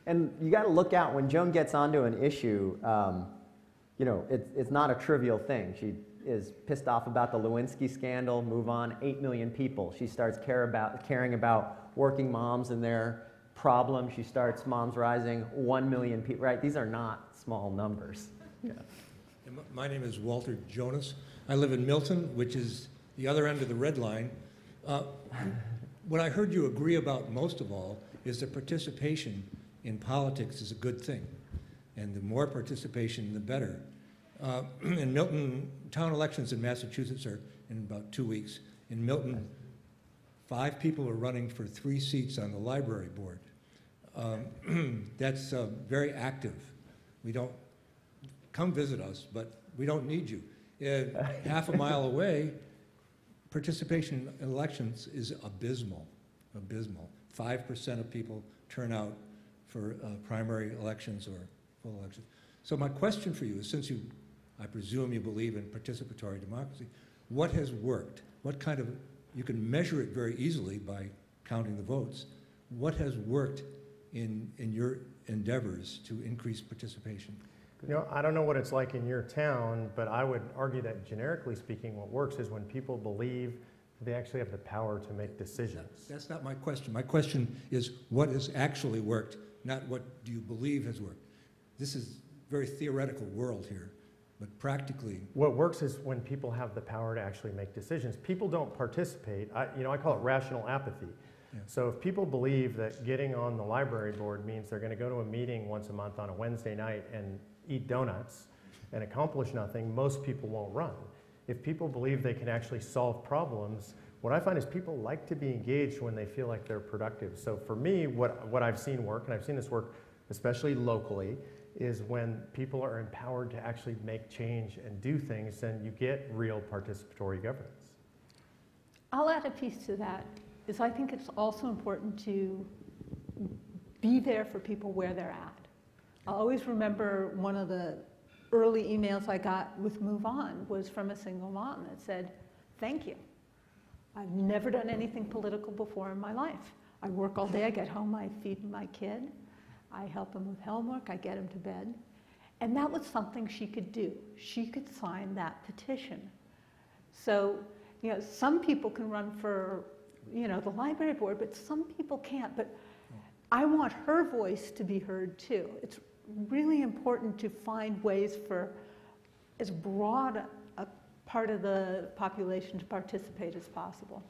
And you got to look out when Joan gets onto an issue. You know, it's not a trivial thing. She is pissed off about the Lewinsky scandal. MoveOn, 8 million people. She starts caring about working moms and their problems. She starts Moms Rising, 1 million people. Right? These are not small numbers. Yeah. My name is Walter Jonas. I live in Milton, which is the other end of the red line. What I heard you agree about most of all is that participation in politics is a good thing. And the more participation, the better. In Milton, town elections in Massachusetts are in about 2 weeks. In Milton, 5 people are running for 3 seats on the library board. That's very active. We don't, come visit us, but we don't need you. Half a mile away, participation in elections is abysmal, abysmal. 5% of people turn out for primary elections or full elections. So my question for you is, since you, I presume you believe in participatory democracy, what has worked? What kind of, you can measure it very easily by counting the votes. What has worked in your endeavors to increase participation? You know, I don't know what it's like in your town, but I would argue that generically speaking, what works is when people believe they actually have the power to make decisions. That's not my question. My question is what has actually worked, not what do you believe has worked. This is a very theoretical world here, but practically. What works is when people have the power to actually make decisions. People don't participate. I call it rational apathy. Yeah. So if people believe that getting on the library board means they're going to go to a meeting once a month on a Wednesday night and eat donuts and accomplish nothing, most people won't run. If people believe they can actually solve problems, what I find is people like to be engaged when they feel like they're productive. So for me, what I've seen work, and I've seen this work especially locally, is when people are empowered to actually make change and do things, then you get real participatory governance. I'll add a piece to that, is I think it's also important to be there for people where they're at. I always remember one of the early emails I got with MoveOn was from a single mom that said, "Thank you. I've never done anything political before in my life. I work all day, I get home, I feed my kid, I help him with homework, I get him to bed." And that was something she could do. She could sign that petition. So, you know, some people can run for, you know, the library board, but some people can't. But I want her voice to be heard too. It's really important to find ways for as broad a part of the population to participate as possible.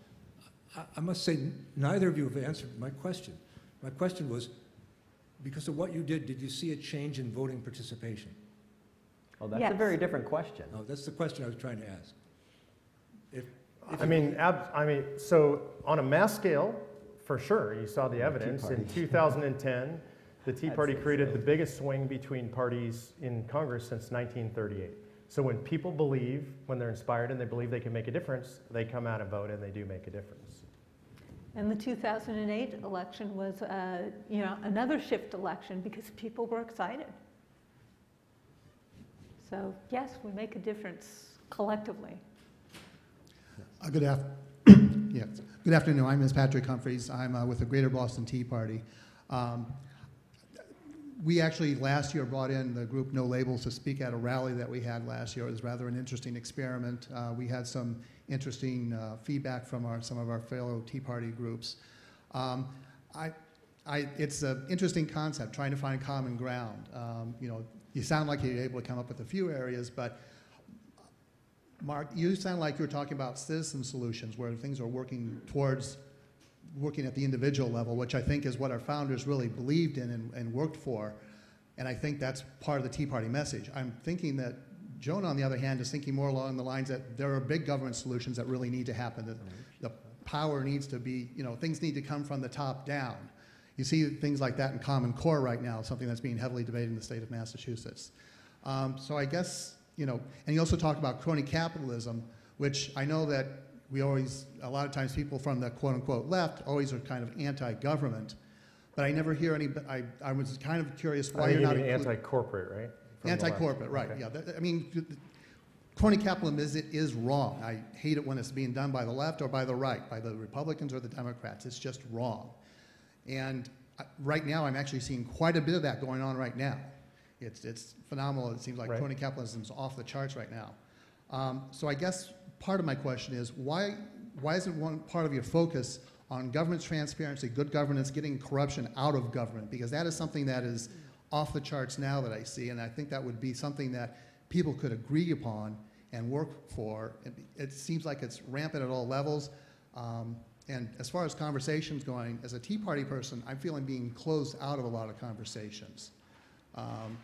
I must say, neither of you have answered my question. My question was, because of what you did you see a change in voting participation? Oh, that's yes. a very different question. Oh, that's the question I was trying to ask. So on a mass scale, for sure, you saw the evidence. In 2010, the Tea Party created the biggest swing between parties in Congress since 1938. So when people believe, when they're inspired and they believe they can make a difference, they come out and vote and they do make a difference. And the 2008 election was, another shift election because people were excited. So yes, we make a difference collectively. Good afternoon. I'm Ms. Patrick Humphreys. I'm with the Greater Boston Tea Party. We actually last year brought in the group No Labels to speak at a rally that we had last year. It was rather an interesting experiment. We had some interesting feedback from some of our fellow Tea Party groups. It's an interesting concept, trying to find common ground. You sound like you're able to come up with a few areas, but Mark, you sound like you're talking about citizen solutions where things are working towards working at the individual level, which I think is what our founders really believed in and worked for. And I think that's part of the Tea Party message. I'm thinking that Joan, on the other hand, is thinking more along the lines that there are big government solutions that really need to happen, that the power needs to be, things need to come from the top down. You see things like that in Common Core right now, something that's being heavily debated in the state of Massachusetts. So I guess, and you also talk about crony capitalism, which I know that we always, a lot of times people from the quote-unquote left always are kind of anti-government, but I never hear any, I was kind of curious why you're not anti-corporate, right? Anti-corporate, right, yeah. crony capitalism is wrong. I hate it when it's being done by the left or by the right, by the Republicans or the Democrats. It's just wrong. And right now, I'm actually seeing quite a bit of that going on right now. It's phenomenal. It seems like crony capitalism is off the charts right now. So I guess part of my question is, why isn't one part of your focus on government transparency, good governance, getting corruption out of government? Because that is something that is off the charts now that I see, and I think that would be something that people could agree upon and work for. It seems like it's rampant at all levels. And as far as conversations going, as a Tea Party person, I'm feeling being closed out of a lot of conversations.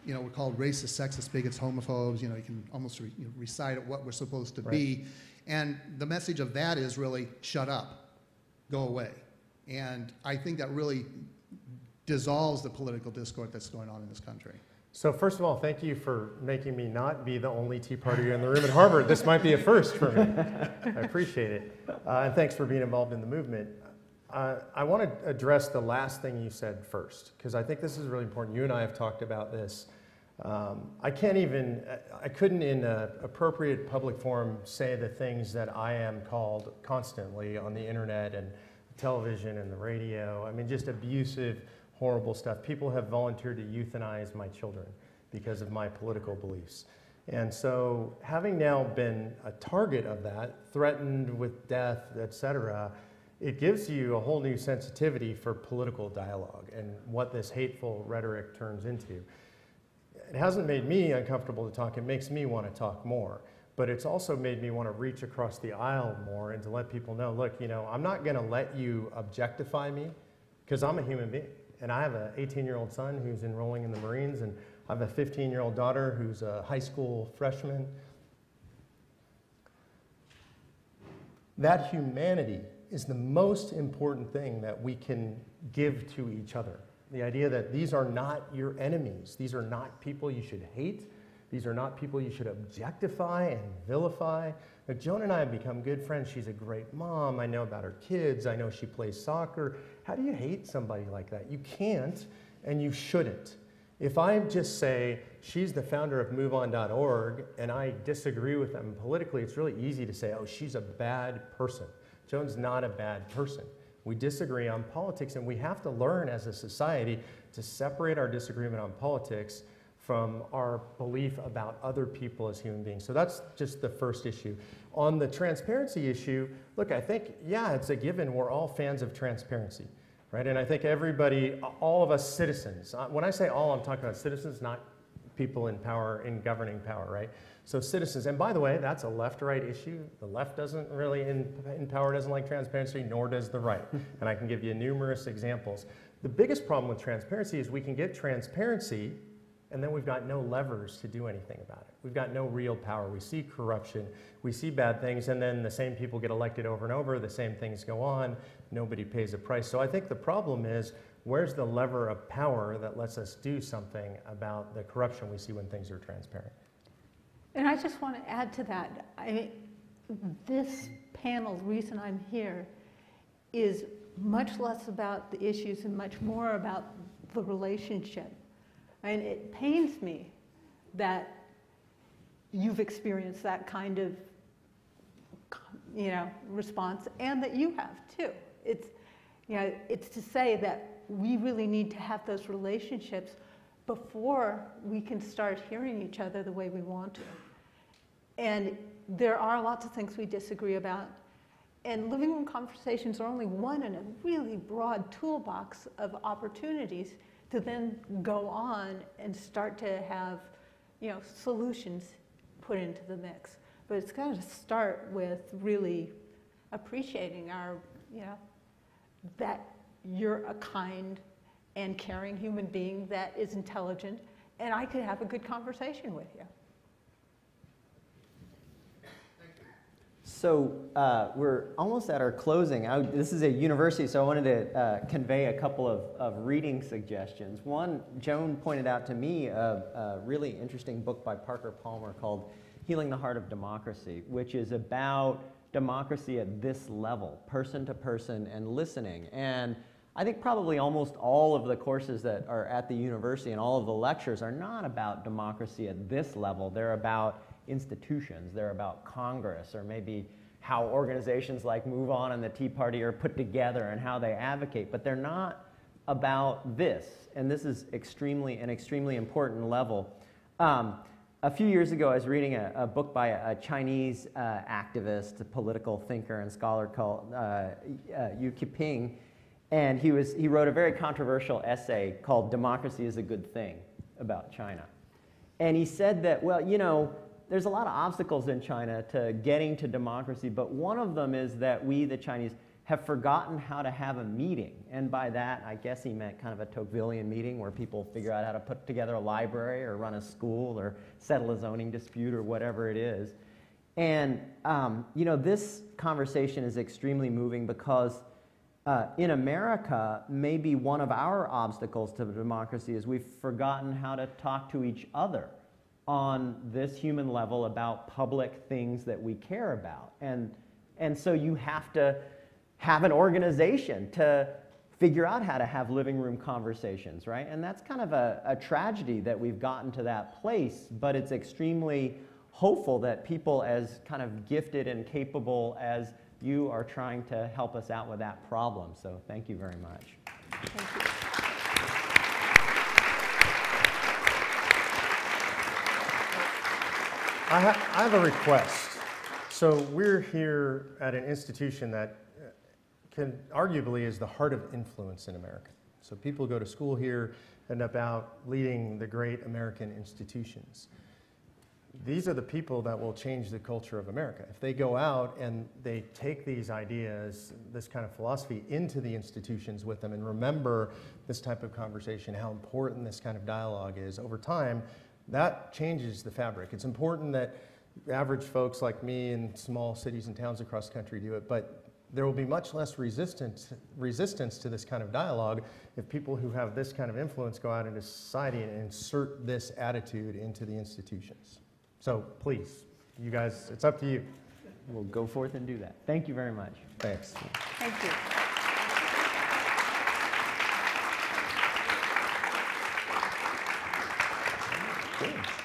You know, we're called racist, sexist, bigots, homophobes. You know, you can almost recite what we're supposed to be. And the message of that is really, shut up, go away. And I think that really dissolves the political discourse that's going on in this country. So first of all, thank you for making me not be the only Tea Partier in the room at Harvard. This might be a first for me. I appreciate it. And thanks for being involved in the movement. I want to address the last thing you said first, because I think this is really important. You and I have talked about this. I couldn't in an appropriate public forum say the things that I am called constantly on the internet and television and the radio. I mean, just abusive, horrible stuff. People have volunteered to euthanize my children because of my political beliefs. And so having now been a target of that, threatened with death, etc., it gives you a whole new sensitivity for political dialogue and what this hateful rhetoric turns into. It hasn't made me uncomfortable to talk. It makes me want to talk more. But it's also made me want to reach across the aisle more and to let people know, look, you know, I'm not going to let you objectify me because I'm a human being. And I have an 18-year-old son who's enrolling in the Marines, and I have a 15-year-old daughter who's a high school freshman. That humanity is the most important thing that we can give to each other. The idea that these are not your enemies. These are not people you should hate. These are not people you should objectify and vilify. Now, Joan and I have become good friends. She's a great mom. I know about her kids. I know she plays soccer. How do you hate somebody like that? You can't, and you shouldn't. If I just say, she's the founder of MoveOn.org, and I disagree with them politically, it's really easy to say, oh, she's a bad person. Joan's not a bad person. We disagree on politics, and we have to learn as a society to separate our disagreement on politics from our belief about other people as human beings. So that's just the first issue. On the transparency issue, look, I think, yeah, it's a given. We're all fans of transparency, right? And I think everybody, all of us citizens, when I say all, I'm talking about citizens, not people in power, in governing power, right? So citizens, and by the way, that's a left-right issue. The left doesn't really, in power, doesn't like transparency, nor does the right. And I can give you numerous examples. The biggest problem with transparency is we can get transparency, and then we've got no levers to do anything about it. We've got no real power. We see corruption, we see bad things, and then the same people get elected over and over, the same things go on, nobody pays a price. So I think the problem is, where's the lever of power that lets us do something about the corruption we see when things are transparent? And I just want to add to that. This panel, the reason I'm here, is much less about the issues and much more about the relationship. And it pains me that you've experienced that kind of, response, and that you have too. It's to say that we really need to have those relationships before we can start hearing each other the way we want to. And there are lots of things we disagree about. And living room conversations are only one in a really broad toolbox of opportunities to then go on and start to have, solutions put into the mix. But it's got to start with really appreciating our, that you're a kind and caring human being that is intelligent, and I could have a good conversation with you. So we're almost at our closing. This is a university, so I wanted to convey a couple of reading suggestions. One, Joan pointed out to me a really interesting book by Parker Palmer called Healing the Heart of Democracy, which is about democracy at this level, person to person and listening. And I think probably almost all of the courses that are at the university and all of the lectures are not about democracy at this level. They're about institutions. They're about Congress, or maybe how organizations like MoveOn and the Tea Party are put together and how they advocate, but they're not about this. And this is an extremely important level. A few years ago, I was reading a book by a Chinese activist, a political thinker and scholar called Yu Qiping, and he wrote a very controversial essay called "Democracy is a Good Thing" about China. And he said that, well, you know, there's a lot of obstacles in China to getting to democracy, but one of them is that we, the Chinese, have forgotten how to have a meeting. And by that, I guess he meant kind of a Tocquevillian meeting where people figure out how to put together a library or run a school or settle a zoning dispute or whatever it is. And, you know, this conversation is extremely moving because in America, maybe one of our obstacles to democracy is we've forgotten how to talk to each other on this human level about public things that we care about. And so you have to have an organization to figure out how to have living room conversations, right? And that's kind of a tragedy that we've gotten to that place, but it's extremely hopeful that people as kind of gifted and capable as you are trying to help us out with that problem. So thank you very much. Thank you. I have a request. So we're here at an institution that arguably is the heart of influence in America. So people go to school here, end up out leading the great American institutions. These are the people that will change the culture of America. If they go out and they take these ideas, this kind of philosophy into the institutions with them and remember this type of conversation, how important this kind of dialogue is, over time, that changes the fabric. It's important that average folks like me in small cities and towns across the country do it, but there will be much less resistance to this kind of dialogue if people who have this kind of influence go out into society and insert this attitude into the institutions. So please, you guys, it's up to you. We'll go forth and do that. Thank you very much. Thanks. Thank you. Good.